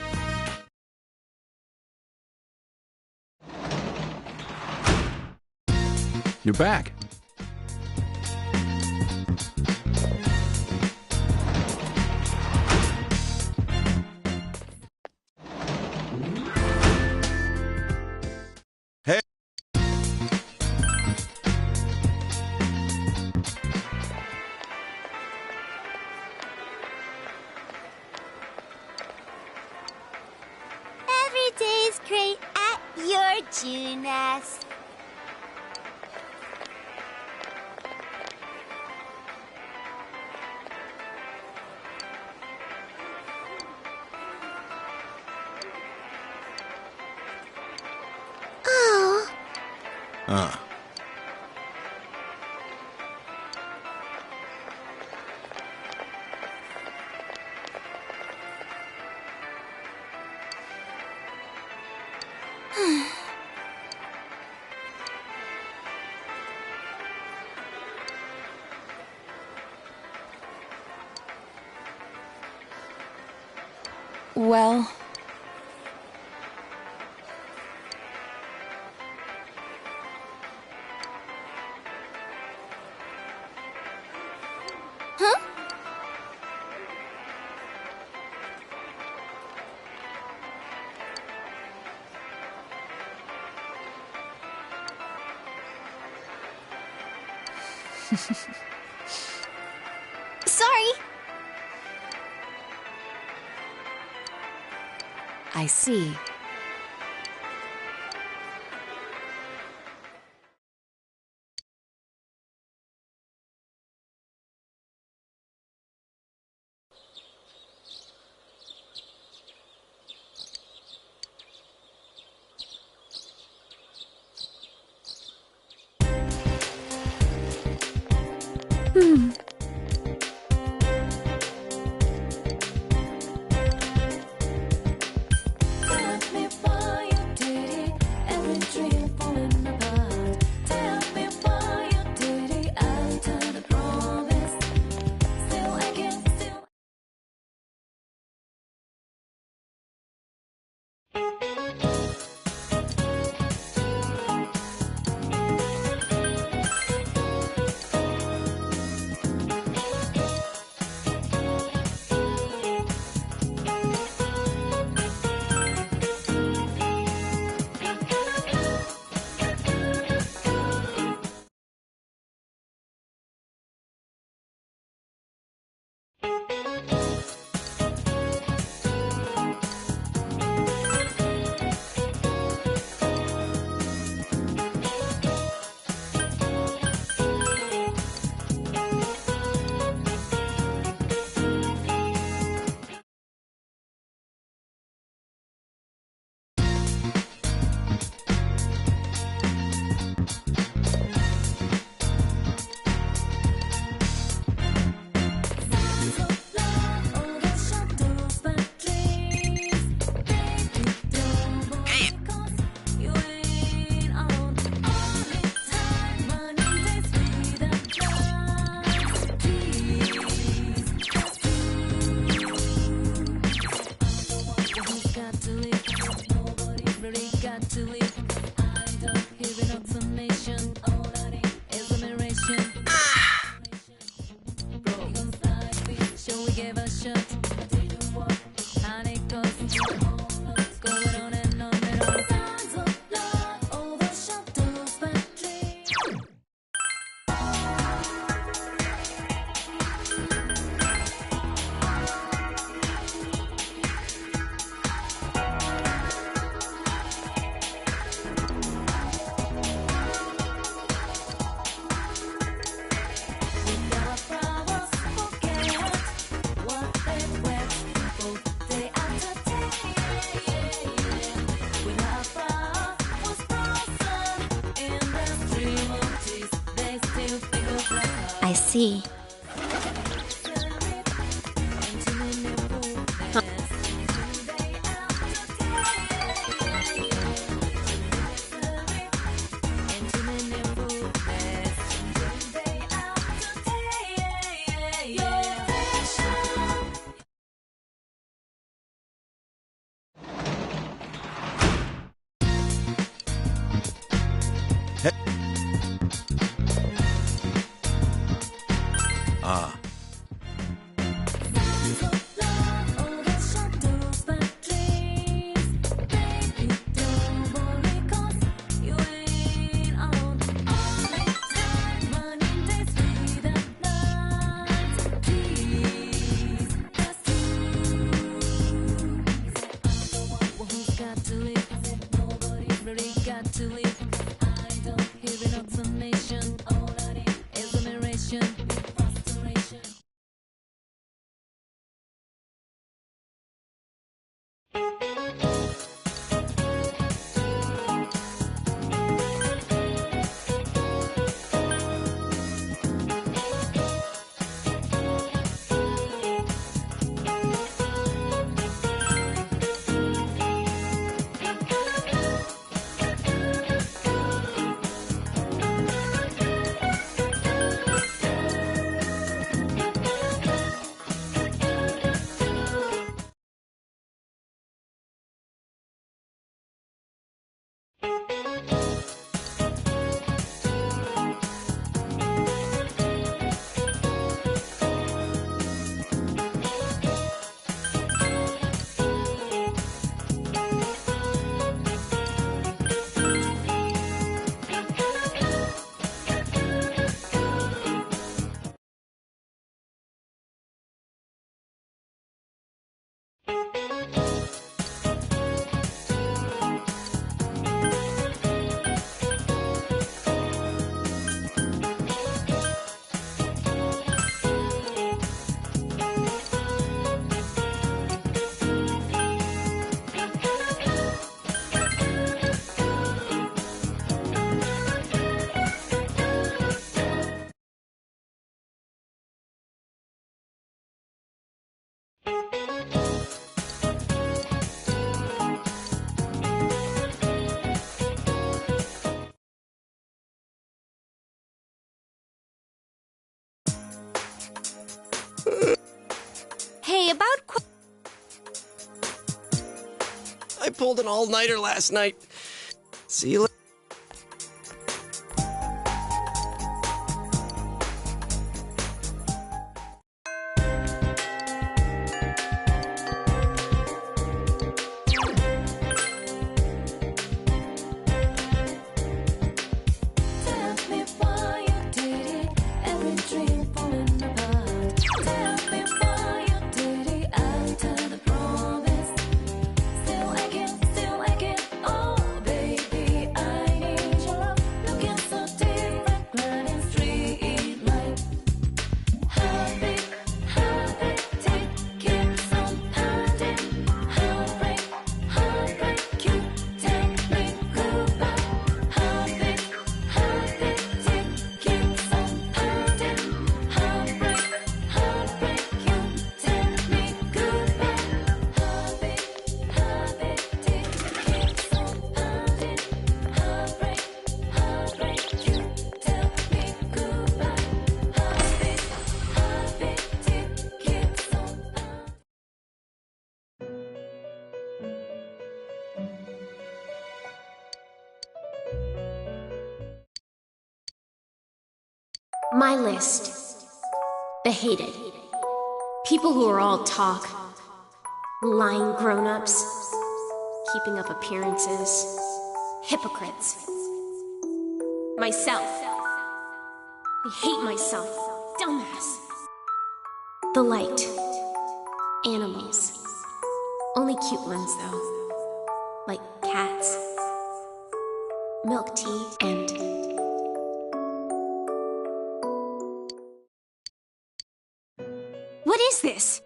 You're back. Hey. Every day's great at your Junas. Oh. Well, Huh? Sorry. I see. I see. Ah. Information, all I need is admiration, frustration. pulled an all-nighter last night. See you later. My list. The hated. People who are all talk. Lying grown-ups. Keeping up appearances. Hypocrites. Myself. I hate myself. Dumbass. The light. Animals. Only cute ones, though. Like cats. Milk tea and... What is this?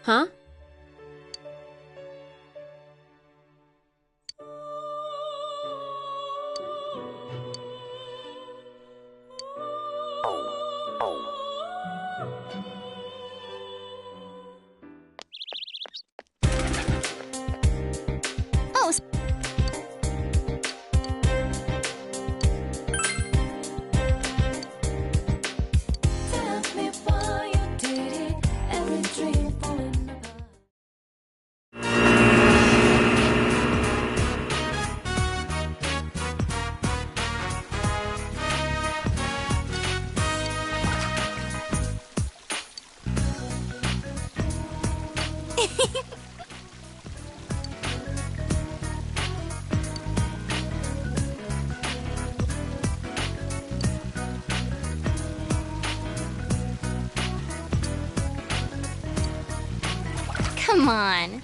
Huh? Come on.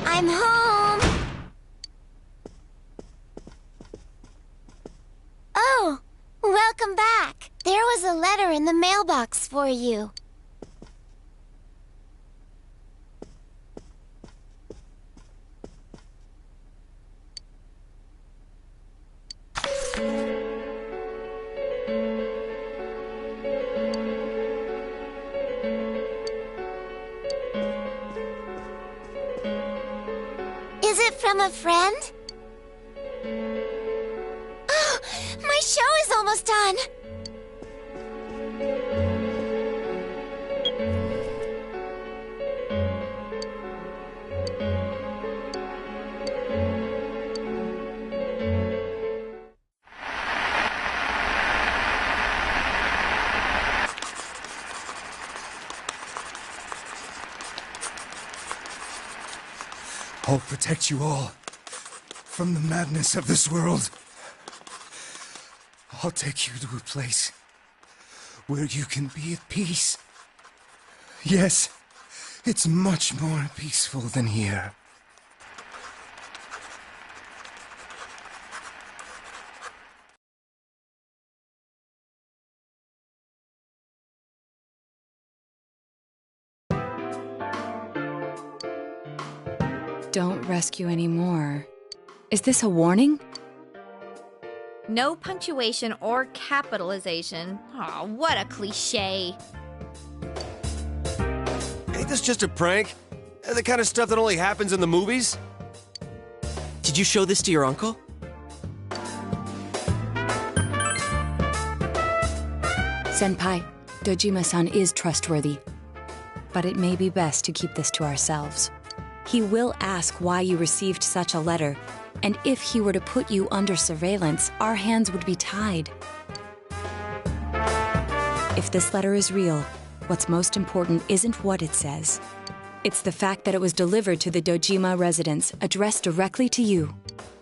I'm home. Oh, welcome back. There was a letter in the mailbox for you. Is it from a friend? Oh, my show is almost done. I'll protect you all from the madness of this world. I'll take you to a place where you can be at peace. Yes, It's much more peaceful than here. Don't rescue anymore. Is this a warning? No punctuation or capitalization. Aw, what a cliche. Ain't this just a prank? The kind of stuff that only happens in the movies? Did you show this to your uncle? Senpai, Dojima-san is trustworthy. But it may be best to keep this to ourselves. He will ask why you received such a letter, and if he were to put you under surveillance, our hands would be tied. If this letter is real, what's most important isn't what it says. It's the fact that it was delivered to the Dojima residence, addressed directly to you.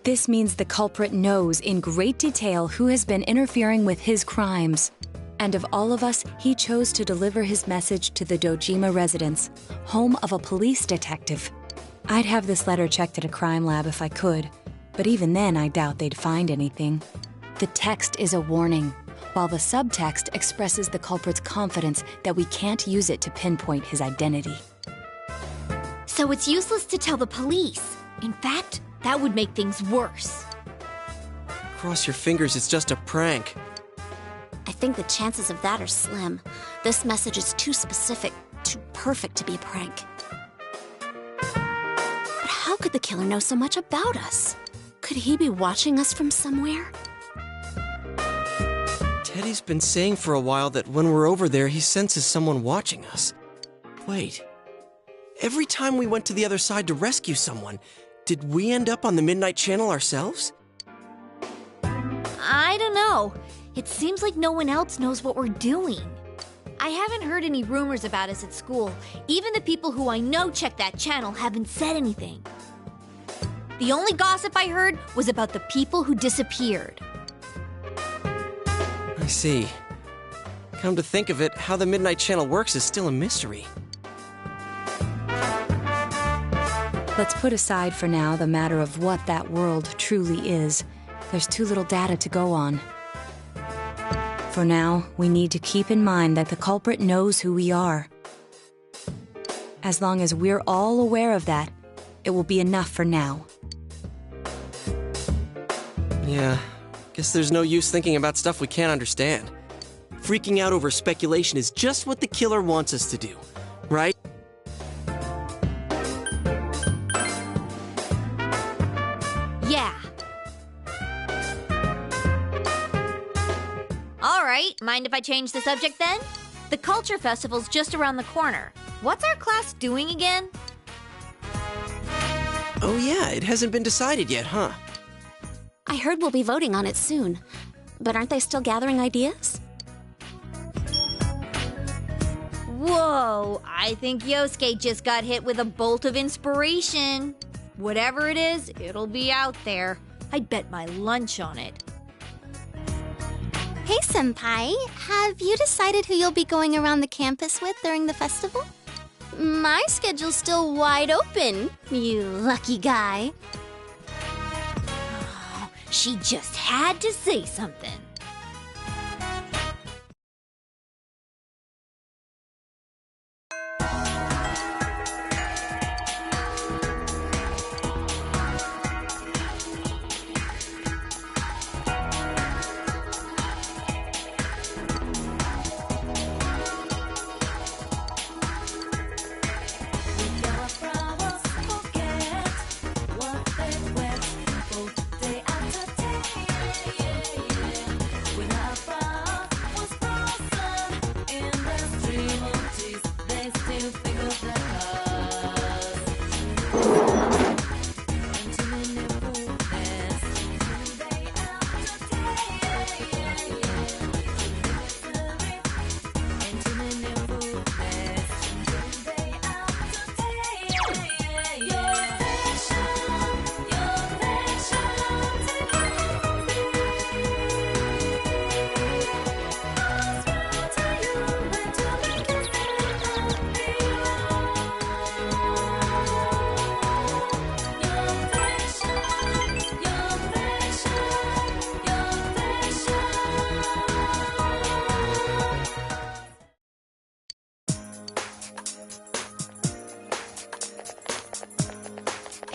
This means the culprit knows in great detail who has been interfering with his crimes. And of all of us, he chose to deliver his message to the Dojima residence, home of a police detective. I'd have this letter checked at a crime lab if I could, but even then I doubt they'd find anything. The text is a warning, while the subtext expresses the culprit's confidence that we can't use it to pinpoint his identity. So it's useless to tell the police. In fact, that would make things worse. Cross your fingers, it's just a prank. I think the chances of that are slim. This message is too specific, too perfect to be a prank. But how could the killer know so much about us? Could he be watching us from somewhere? Teddy's been saying for a while that when we're over there, he senses someone watching us. Wait. Every time we went to the other side to rescue someone, did we end up on the Midnight Channel ourselves? I don't know. It seems like no one else knows what we're doing. I haven't heard any rumors about us at school. Even the people who I know check that channel haven't said anything. The only gossip I heard was about the people who disappeared. I see. Come to think of it, how the Midnight Channel works is still a mystery. Let's put aside for now the matter of what that world truly is. There's too little data to go on. For now, we need to keep in mind that the culprit knows who we are. As long as we're all aware of that, it will be enough for now. Yeah, guess there's no use thinking about stuff we can't understand. Freaking out over speculation is just what the killer wants us to do, right? Yeah. Alright, mind if I change the subject then? The Culture Festival's just around the corner. What's our class doing again? Oh yeah, it hasn't been decided yet, huh? I heard we'll be voting on it soon. But aren't they still gathering ideas? Whoa, I think Yosuke just got hit with a bolt of inspiration. Whatever it is, it'll be out there. I'd bet my lunch on it. Hey, Senpai, have you decided who you'll be going around the campus with during the festival? My schedule's still wide open, you lucky guy. Oh, she just had to say something.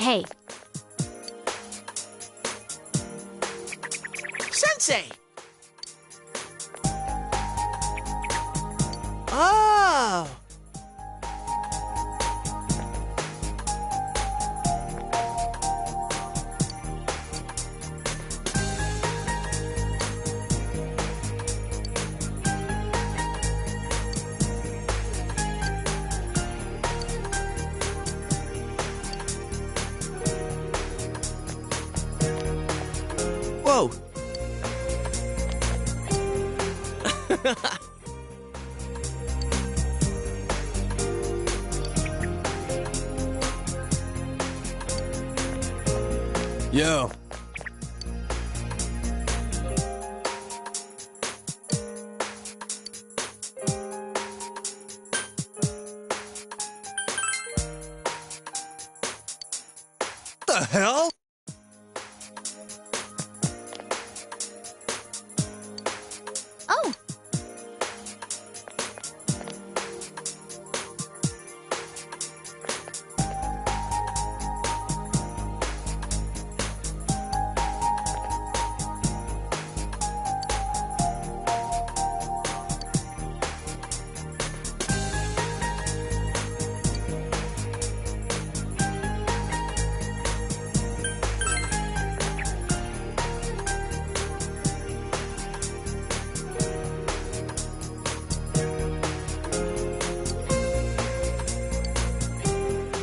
Hey, Sensei! Oh! Whoa! Yo. The hell? oh,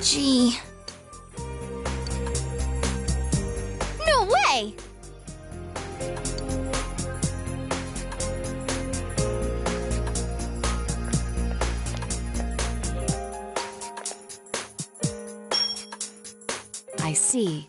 gee. No way! I see.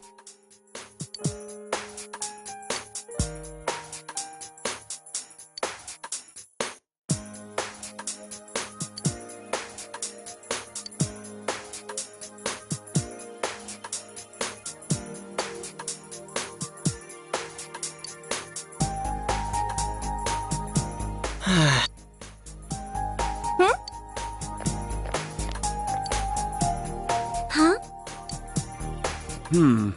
Huh? Hmm.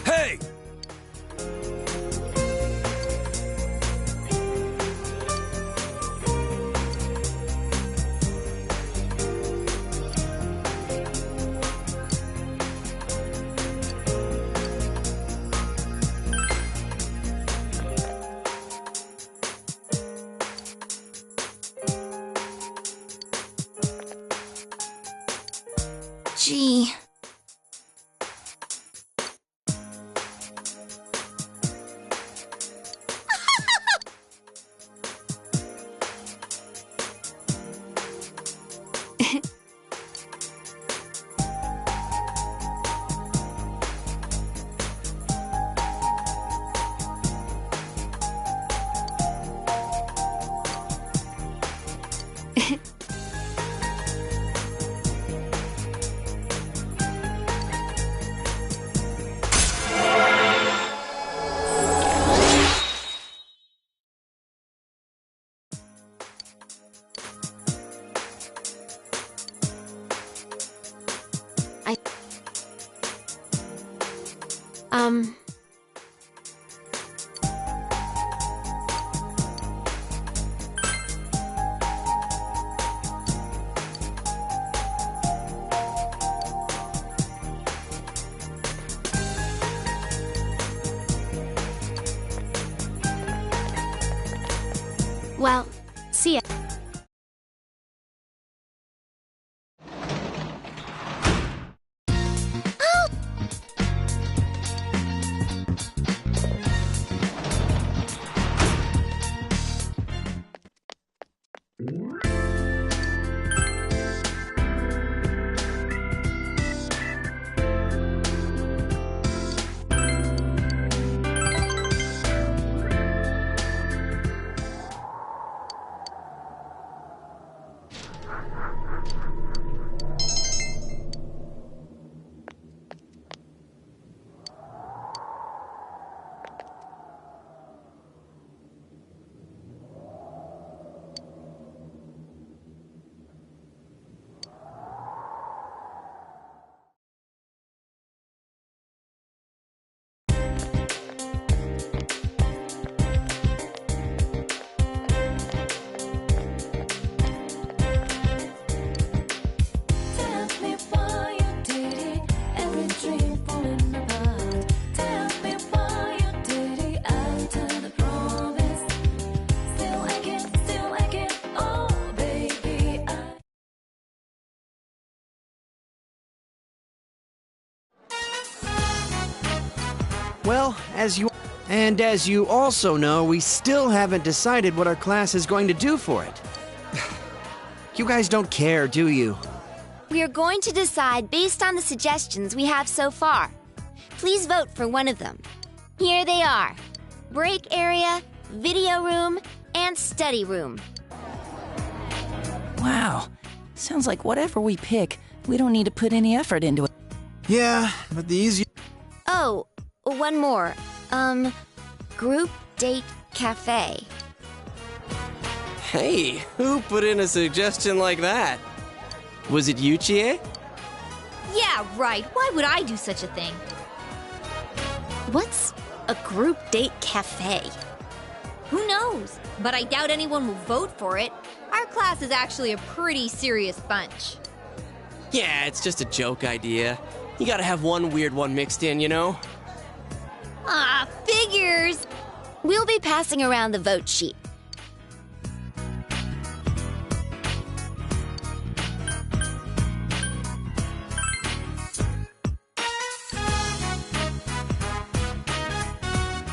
Hey! Gee. Well, see ya. Well, as you also know, we still haven't decided what our class is going to do for it. You guys don't care, do you? We are going to decide based on the suggestions we have so far. Please vote for one of them. Here they are: break area, video room, and study room. Wow. Sounds like whatever we pick, we don't need to put any effort into it. Yeah, but the easy... Oh, one more. Group date cafe. Hey, who put in a suggestion like that? Was it you, Chie? Yeah, right. Why would I do such a thing? What's a group date cafe? Who knows? But I doubt anyone will vote for it. Our class is actually a pretty serious bunch. Yeah, it's just a joke idea. You gotta have one weird one mixed in, you know? Ah, figures! We'll be passing around the vote sheet.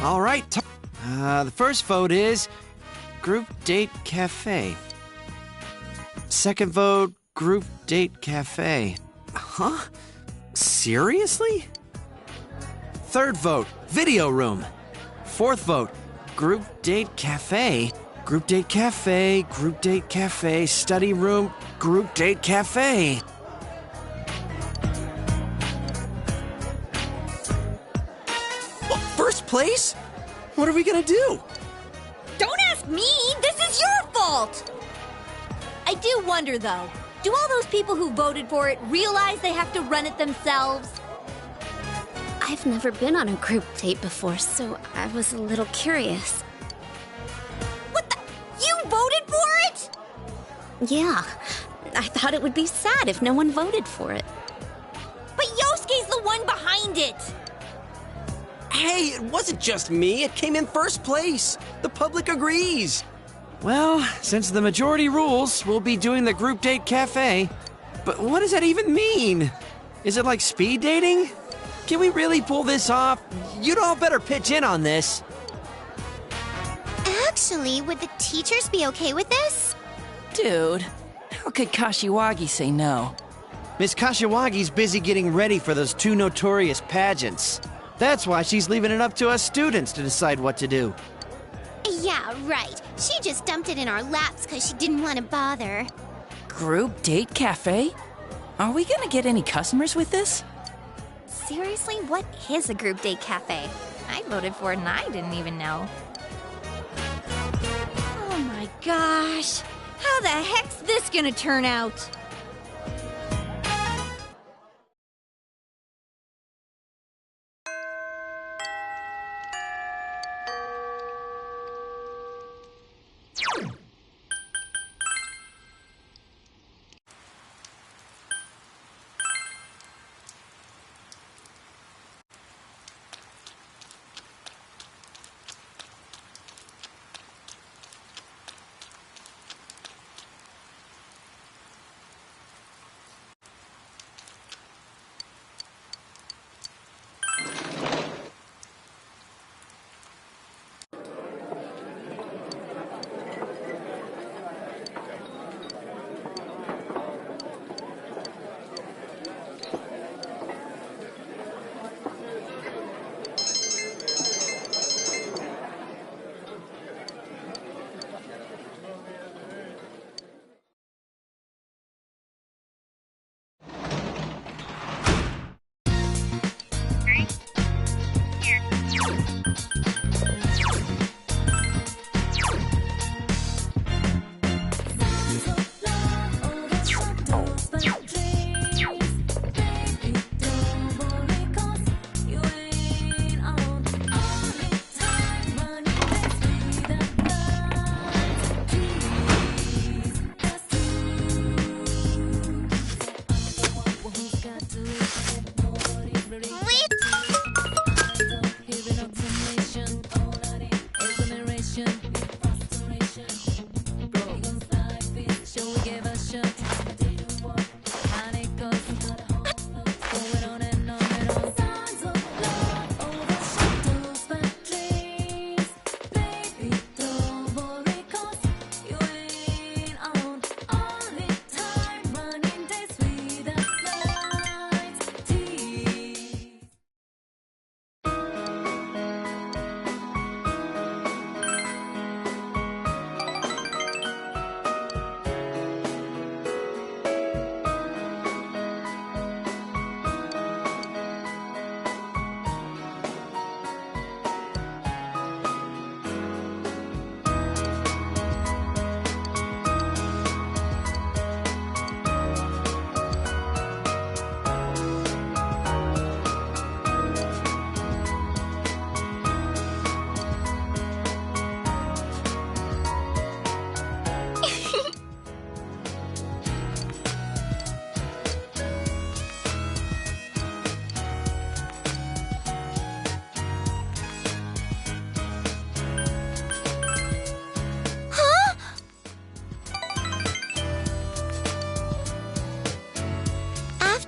All right. The first vote is Group Date Cafe. Second vote, Group Date Cafe. Huh? Seriously? Third vote, Video Room. Fourth vote, Group Date Cafe. Group Date Cafe, Group Date Cafe, Study Room, Group Date Cafe. What, first place? What are we gonna do? Don't ask me! This is your fault! I do wonder, though. Do all those people who voted for it realize they have to run it themselves? I've never been on a group date before, so I was a little curious. What the? You voted for it? Yeah, I thought it would be sad if no one voted for it. But Yosuke's the one behind it! Hey, it wasn't just me. It came in first place. The public agrees. Well, since the majority rules, we'll be doing the Group Date Cafe. But what does that even mean? Is it like speed dating? Can we really pull this off? You'd all better pitch in on this. Actually, would the teachers be okay with this? Dude, how could Kashiwagi say no? Miss Kashiwagi's busy getting ready for those two notorious pageants. That's why she's leaving it up to us students to decide what to do. Yeah, right. She just dumped it in our laps because she didn't want to bother. Group Date Cafe? Are we gonna get any customers with this? Seriously, what is a group date cafe? I voted for it and I didn't even know. Oh my gosh. How the heck's this gonna turn out?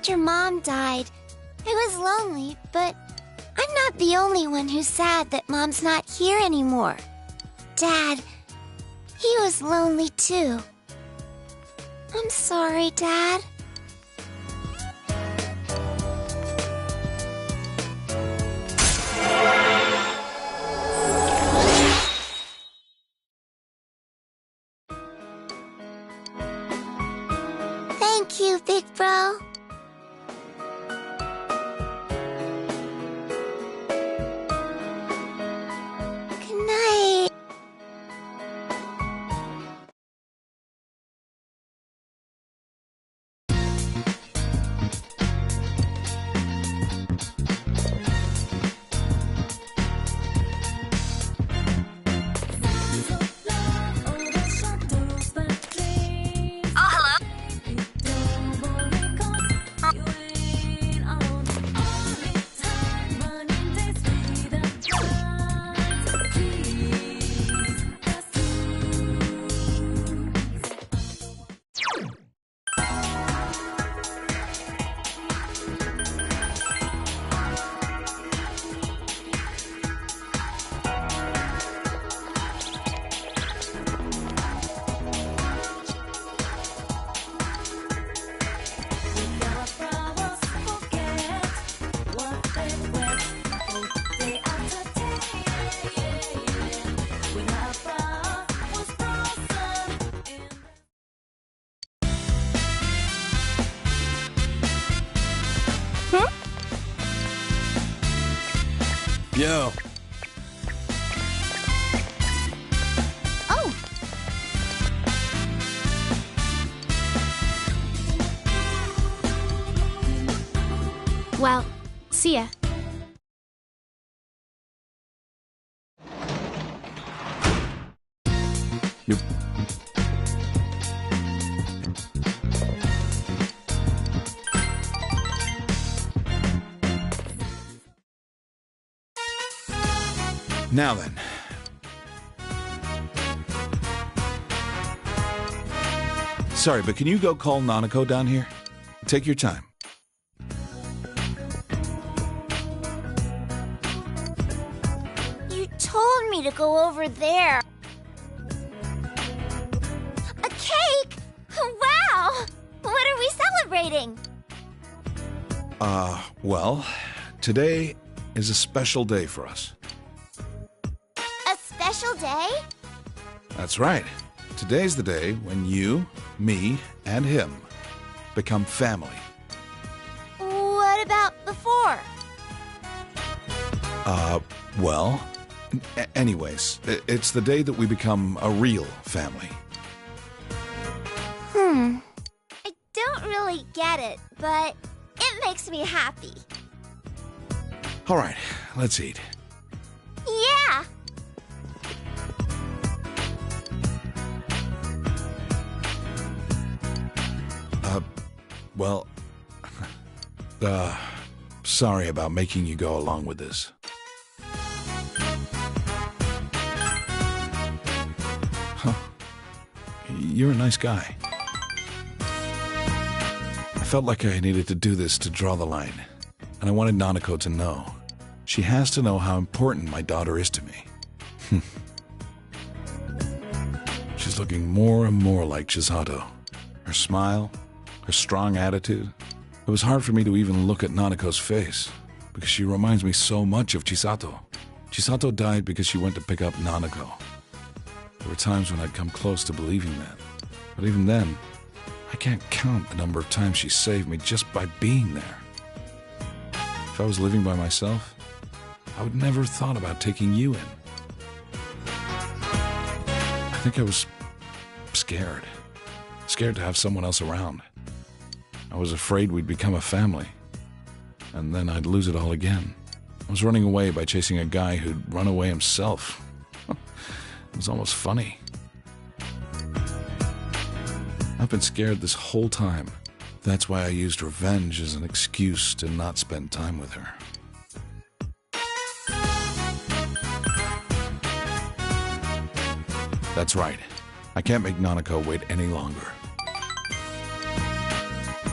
after Mom died, I was lonely, but I'm not the only one who's sad that Mom's not here anymore. Dad, he was lonely too. I'm sorry, Dad. Thank you, Big Bro. Good night. Yo. Oh! Well, see ya. Now then. Sorry, but can you go call Nanako down here? Take your time. You told me to go over there. A cake? Wow! What are we celebrating? Well, today is a special day for us. A special day? That's right. Today's the day when you, me, and him become family. What about before? Well, anyways, it's the day that we become a real family. I don't really get it, but it makes me happy. All right, let's eat. Yeah! Well, sorry about making you go along with this. Huh. You're a nice guy. I felt like I needed to do this to draw the line, and I wanted Nanako to know. She has to know how important my daughter is to me. She's looking more and more like Chisato. Her smile, her strong attitude. It was hard for me to even look at Nanako's face, because she reminds me so much of Chisato. Chisato died because she went to pick up Nanako. There were times when I'd come close to believing that. But even then, I can't count the number of times she saved me just by being there. If I was living by myself, I would never have thought about taking you in. I think I was scared. Scared to have someone else around. I was afraid we'd become a family, and then I'd lose it all again. I was running away by chasing a guy who'd run away himself. It was almost funny. I've been scared this whole time. That's why I used revenge as an excuse to not spend time with her. That's right. I can't make Nanako wait any longer.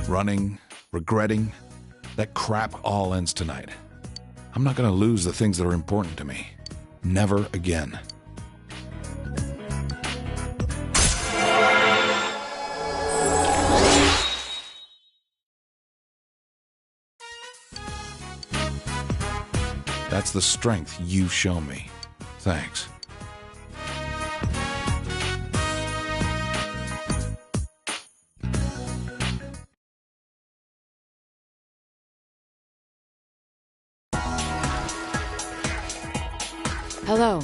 Running, regretting. That crap all ends tonight. I'm not going to lose the things that are important to me. Never again. That's the strength you've shown me. Thanks. Hello.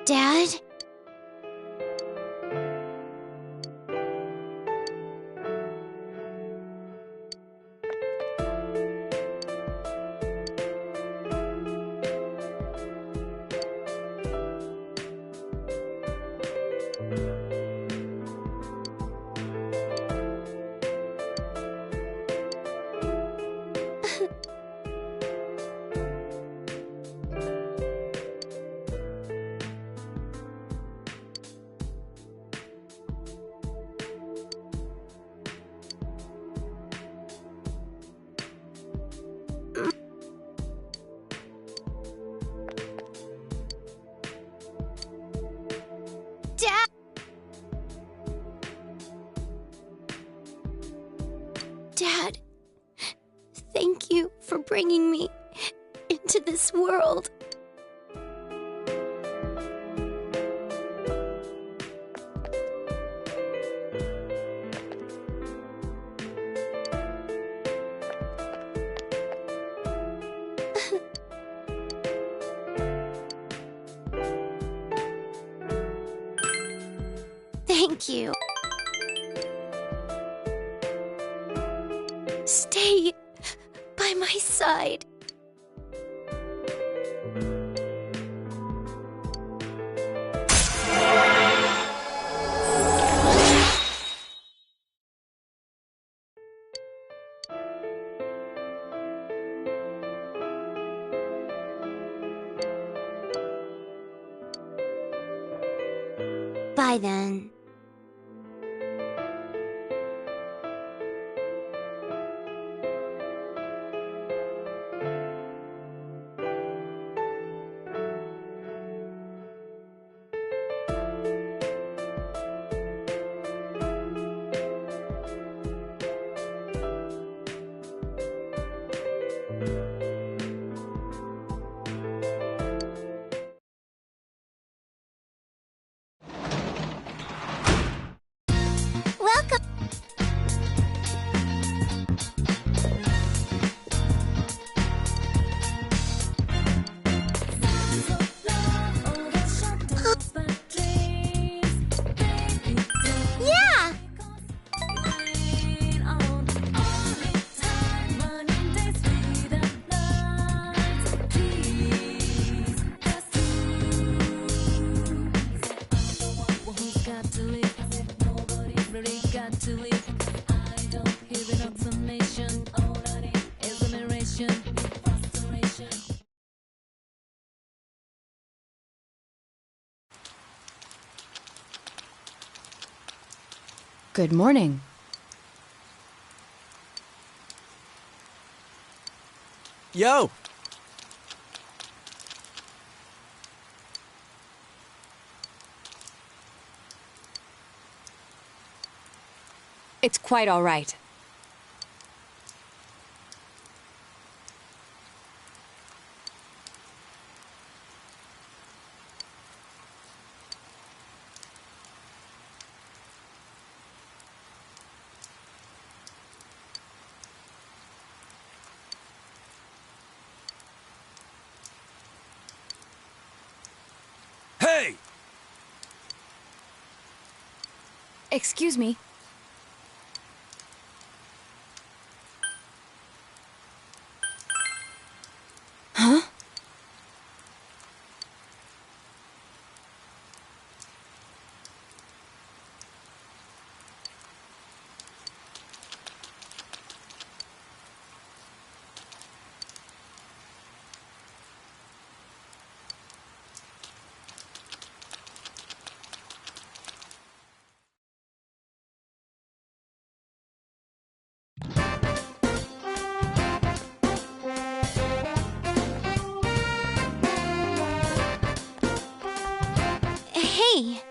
Dad? Dad! Dad, thank you for bringing me into this world. Thank you. Stay by my side. Bye then. Good morning. Yo! It's quite all right. Hey! Excuse me. Huh? Hey!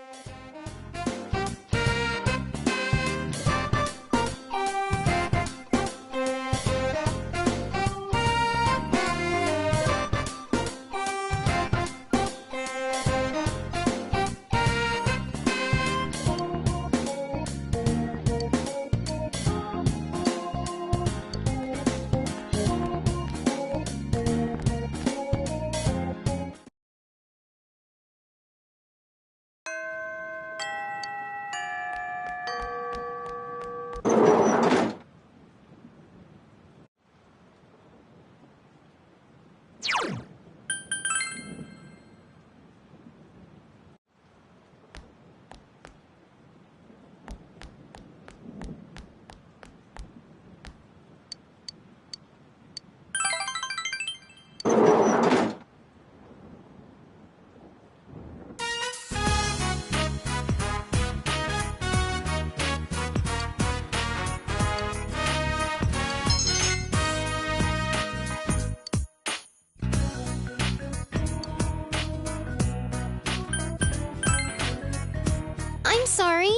I'm sorry.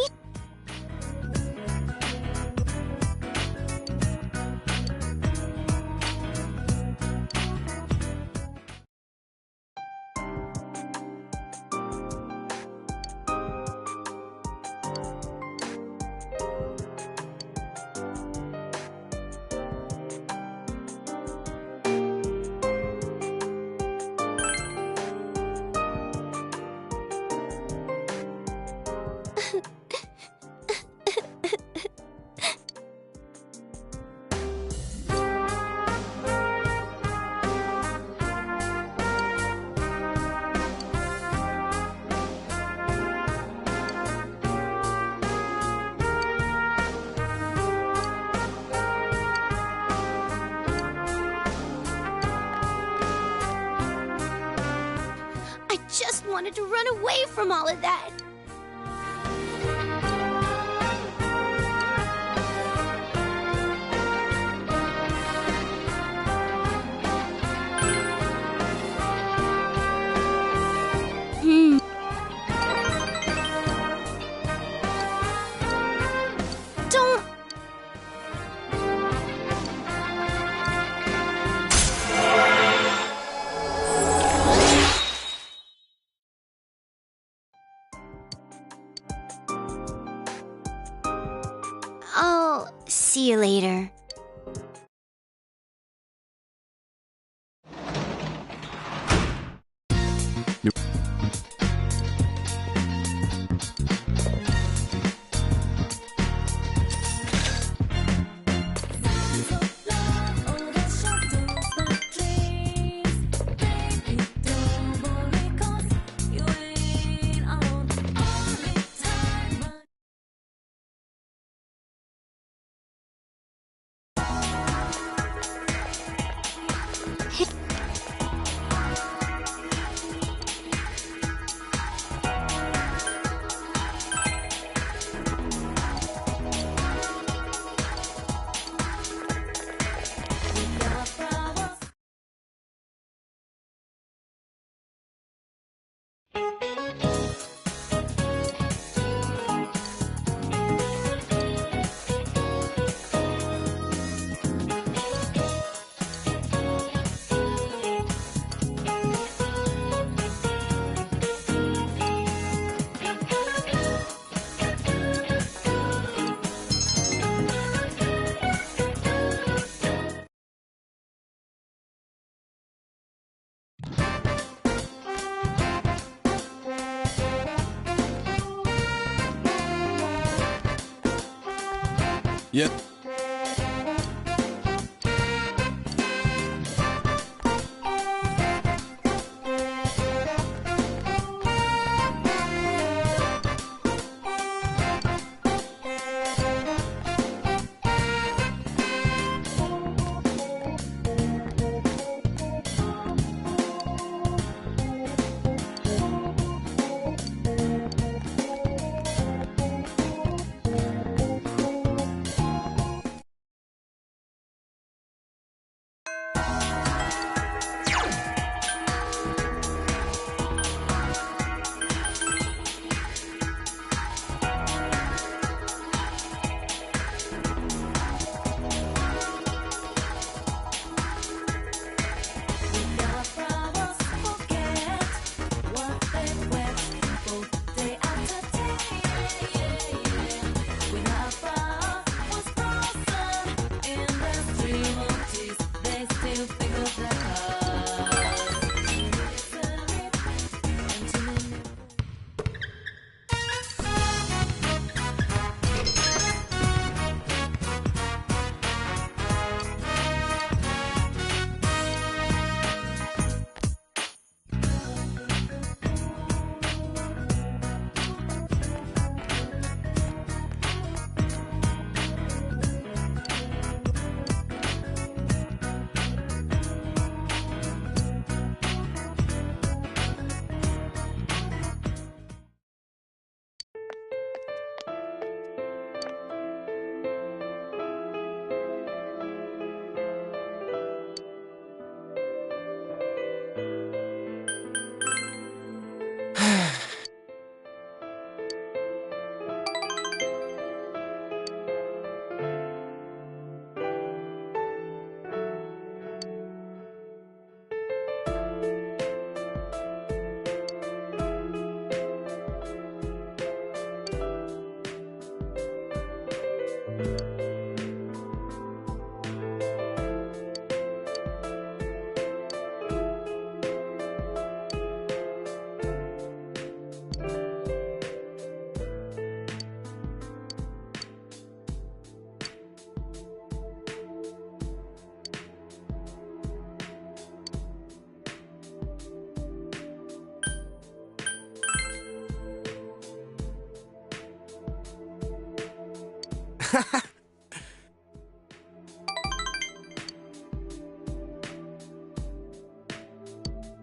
I just wanted to run away from all of that. Don't. I'll see you later. Yep.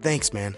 Thanks, man.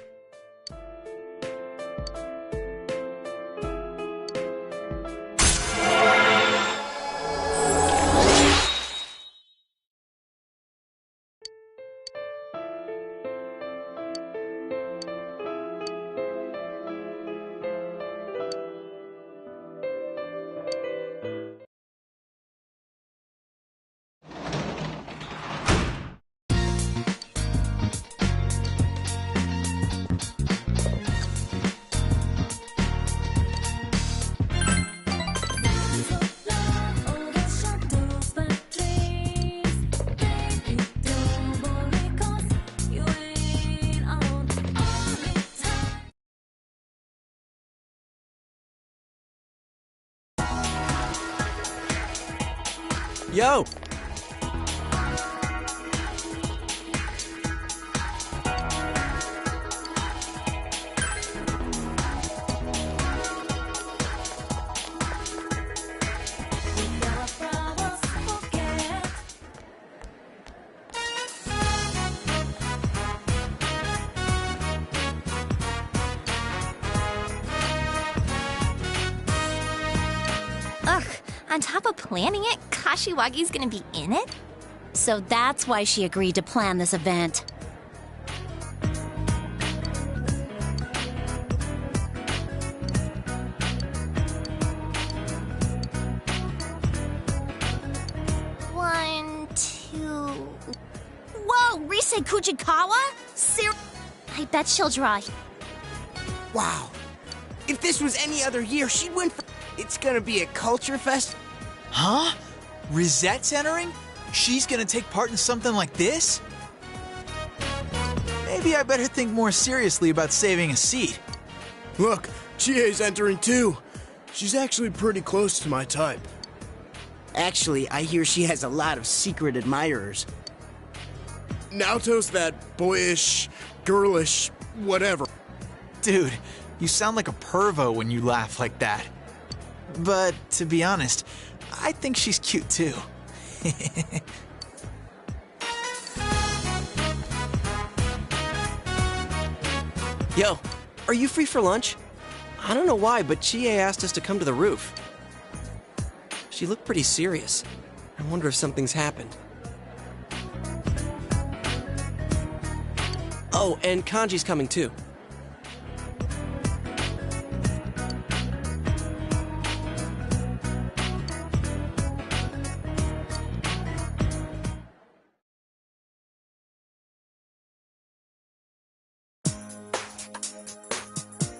Yo! Ugh, on top of planning it, Kashiwagi's gonna be in it? So that's why she agreed to plan this event. One, two... Whoa, Rise Kujikawa? I bet she'll draw. Wow. If this was any other year, she'd win. It's gonna be a culture fest. Huh? Rizette's entering? She's gonna take part in something like this? Maybe I better think more seriously about saving a seat. Look, Chie's entering too. She's actually pretty close to my type. Actually, I hear she has a lot of secret admirers. Naoto's that boyish, girlish, whatever. Dude, you sound like a pervo when you laugh like that. But to be honest, I think she's cute too. Yo, are you free for lunch? I don't know why, but Chie asked us to come to the roof. She looked pretty serious. I wonder if something's happened. Oh, and Kanji's coming too.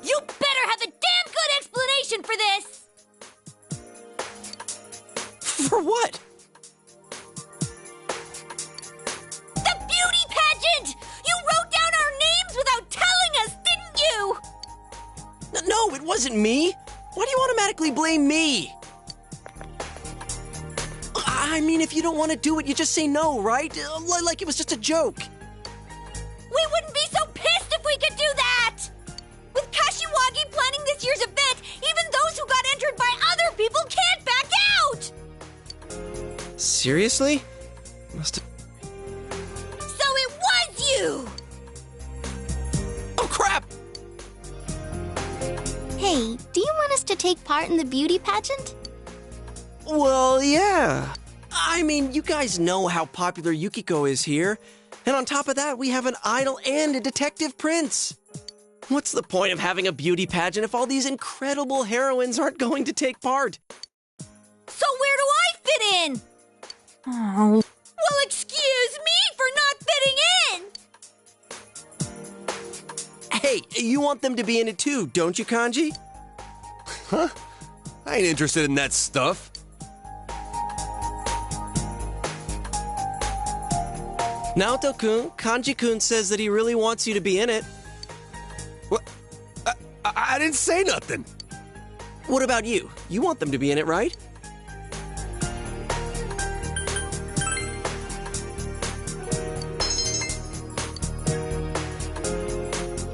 You better have a damn good explanation for this! For what? The beauty pageant! You wrote down our names without telling us, didn't you? No, it wasn't me. Why do you automatically blame me? I mean, if you don't want to do it, you just say no, right? Like it was just a joke. We wouldn't be so pissed if we could do that! With Kashiwagi planning this year's event, even those who got entered by other people can't back out! Seriously? Must have... So it was you! Oh, crap! Hey, do you want us to take part in the beauty pageant? Well, yeah. I mean, you guys know how popular Yukiko is here. And on top of that, we have an idol and a detective prince. What's the point of having a beauty pageant if all these incredible heroines aren't going to take part? So where do I fit in? Oh. Well, excuse me for not fitting in! Hey, you want them to be in it too, don't you, Kanji? Huh? I ain't interested in that stuff. Naoto-kun, Kanji-kun says that he really wants you to be in it. What? I didn't say nothing. What about you? You want them to be in it, right?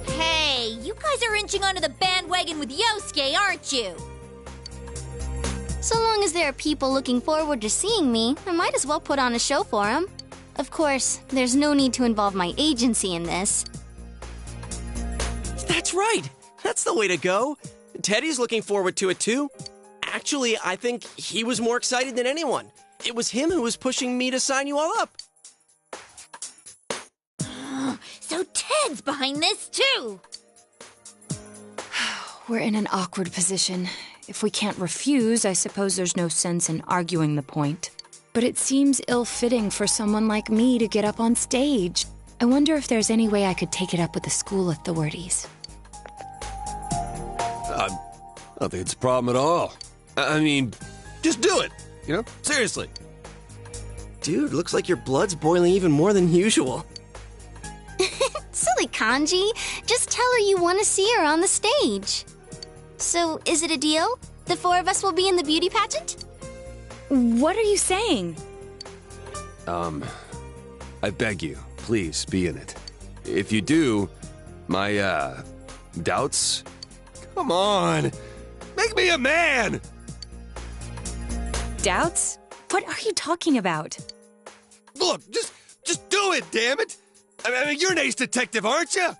Hey, you guys are inching onto the bandwagon with Yosuke, aren't you? So long as there are people looking forward to seeing me, I might as well put on a show for them. Of course, there's no need to involve my agency in this. That's right. That's the way to go. Teddy's looking forward to it too. Actually, I think he was more excited than anyone. It was him who was pushing me to sign you all up. So Ted's behind this too! We're in an awkward position. If we can't refuse, I suppose there's no sense in arguing the point. But it seems ill-fitting for someone like me to get up on stage. I wonder if there's any way I could take it up with the school authorities. I don't think it's a problem at all. I mean, just do it. You know, seriously. Dude, looks like your blood's boiling even more than usual. Silly Kanji. Just tell her you want to see her on the stage. So, is it a deal? The four of us will be in the beauty pageant? What are you saying? I beg you, please be in it. If you do, my, doubts? Come on! Make me a man! Doubts? What are you talking about? Look, just do it, damn it! I mean, you're an ace detective, aren't you?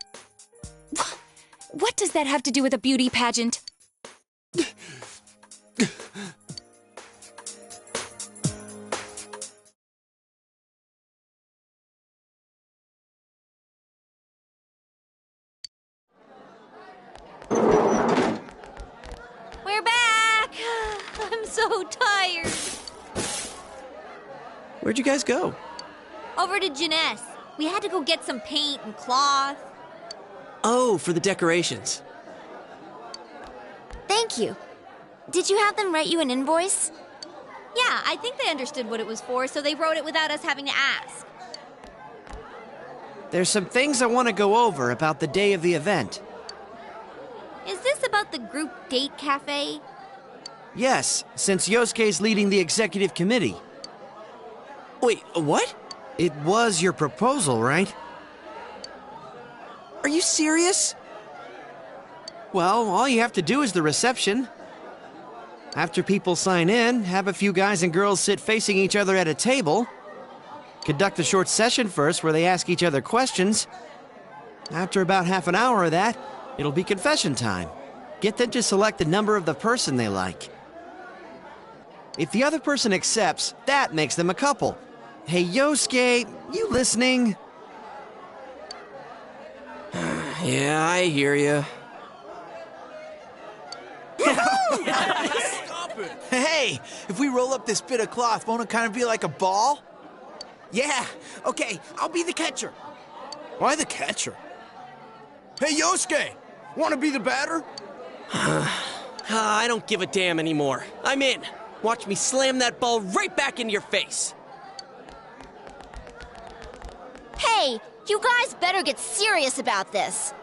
What does that have to do with a beauty pageant? We're back! I'm so tired. Where'd you guys go? Over to Jeunesse. We had to go get some paint and cloth. Oh, for the decorations. Thank you. Did you have them write you an invoice? Yeah, I think they understood what it was for, so they wrote it without us having to ask. There's some things I want to go over about the day of the event. Is this about the group date cafe? Yes, since Yosuke's leading the executive committee. Wait, what? It was your proposal, right? Are you serious? Well, all you have to do is the reception. After people sign in, have a few guys and girls sit facing each other at a table. Conduct a short session first where they ask each other questions. After about half an hour of that, it'll be confession time. Get them to select the number of the person they like. If the other person accepts, that makes them a couple. Hey, Yosuke, you listening? Yeah, I hear you. Stop it! Hey, if we roll up this bit of cloth, won't it kind of be like a ball? Yeah, okay, I'll be the catcher. Why the catcher? Hey, Yosuke! Want to be the batter? I don't give a damn anymore. I'm in. Watch me slam that ball right back into your face. Hey, you guys better get serious about this.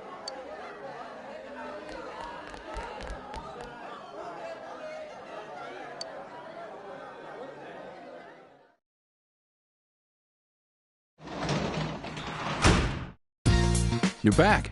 You're back.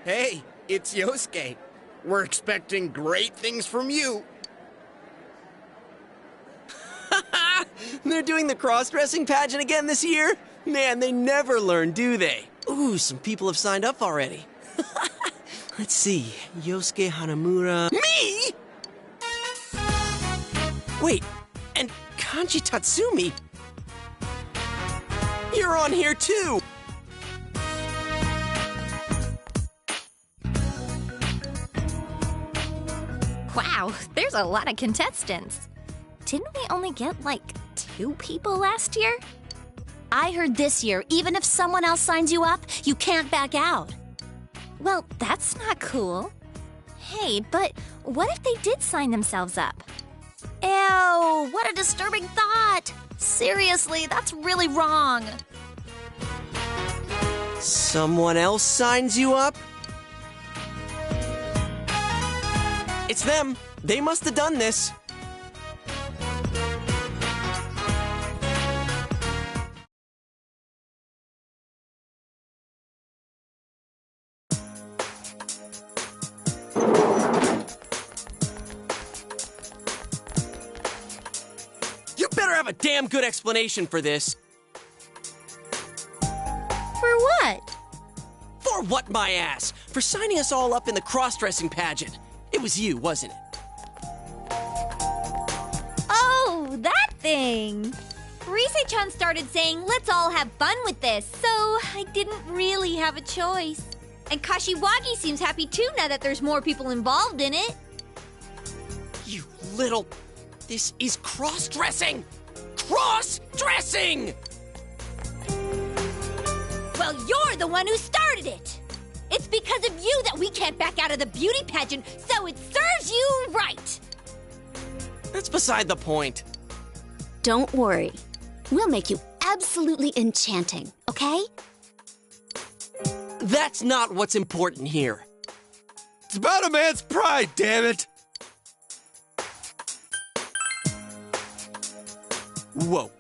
Hey, it's Yosuke. We're expecting great things from you. They're doing the cross-dressing pageant again this year? Man, they never learn, do they? Ooh, some people have signed up already. Let's see, Yosuke Hanamura... Me?! Wait, and Kanji Tatsumi? You're on here too! Wow, there's a lot of contestants. Didn't we only get like 2 people last year? I heard this year, even if someone else signs you up, you can't back out. Well, that's not cool. Hey, but what if they did sign themselves up? Ew, what a disturbing thought. Seriously, that's really wrong. Someone else signs you up? It's them. They must have done this. You better have a damn good explanation for this. For what? For what, my ass? For signing us all up in the cross-dressing pageant. It was you, wasn't it? Oh, that thing! Rise-chan started saying, let's all have fun with this, so I didn't really have a choice. And Kashiwagi seems happy too now that there's more people involved in it. You little... This is cross-dressing! Cross-dressing! Well, you're the one who started it! It's because of you that we can't back out of the beauty pageant, so it serves you right! That's beside the point. Don't worry. We'll make you absolutely enchanting, okay? That's not what's important here. It's about a man's pride, damn it! Whoa.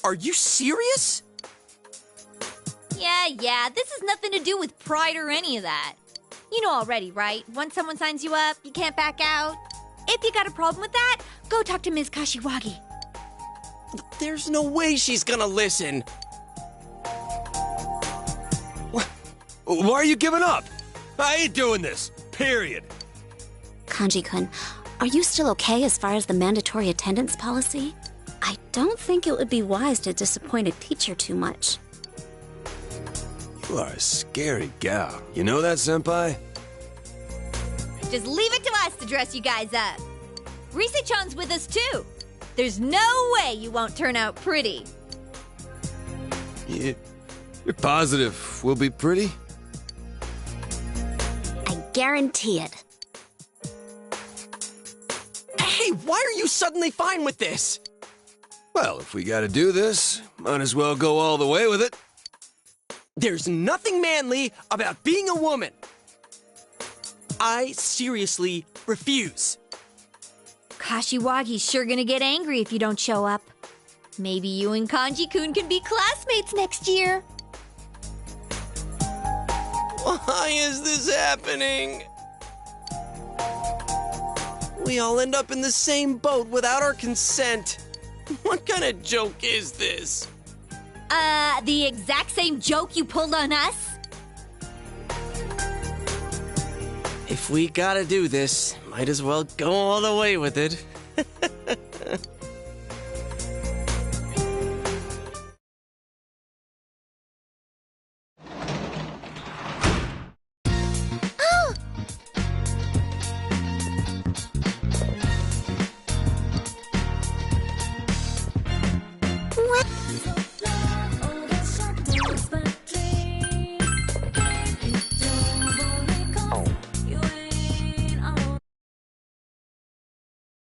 Are you serious? Yeah, this has nothing to do with pride or any of that. You know already, right? Once someone signs you up, you can't back out. If you got a problem with that, go talk to Ms. Kashiwagi. There's no way she's gonna listen. Why are you giving up? I ain't doing this. Period. Kanji-kun, are you still okay as far as the mandatory attendance policy? I don't think it would be wise to disappoint a teacher too much. You are a scary gal. You know that, Senpai? Just leave it to us to dress you guys up. Risa-chan's with us too. There's no way you won't turn out pretty. You're positive we'll be pretty? I guarantee it. Hey, why are you suddenly fine with this? Well, if we gotta do this, might as well go all the way with it. There's nothing manly about being a woman. I seriously refuse. Kashiwagi's sure gonna get angry if you don't show up. Maybe you and Kanji-kun can be classmates next year. Why is this happening? We all end up in the same boat without our consent. What kind of joke is this? The exact same joke you pulled on us? If we gotta do this, might as well go all the way with it.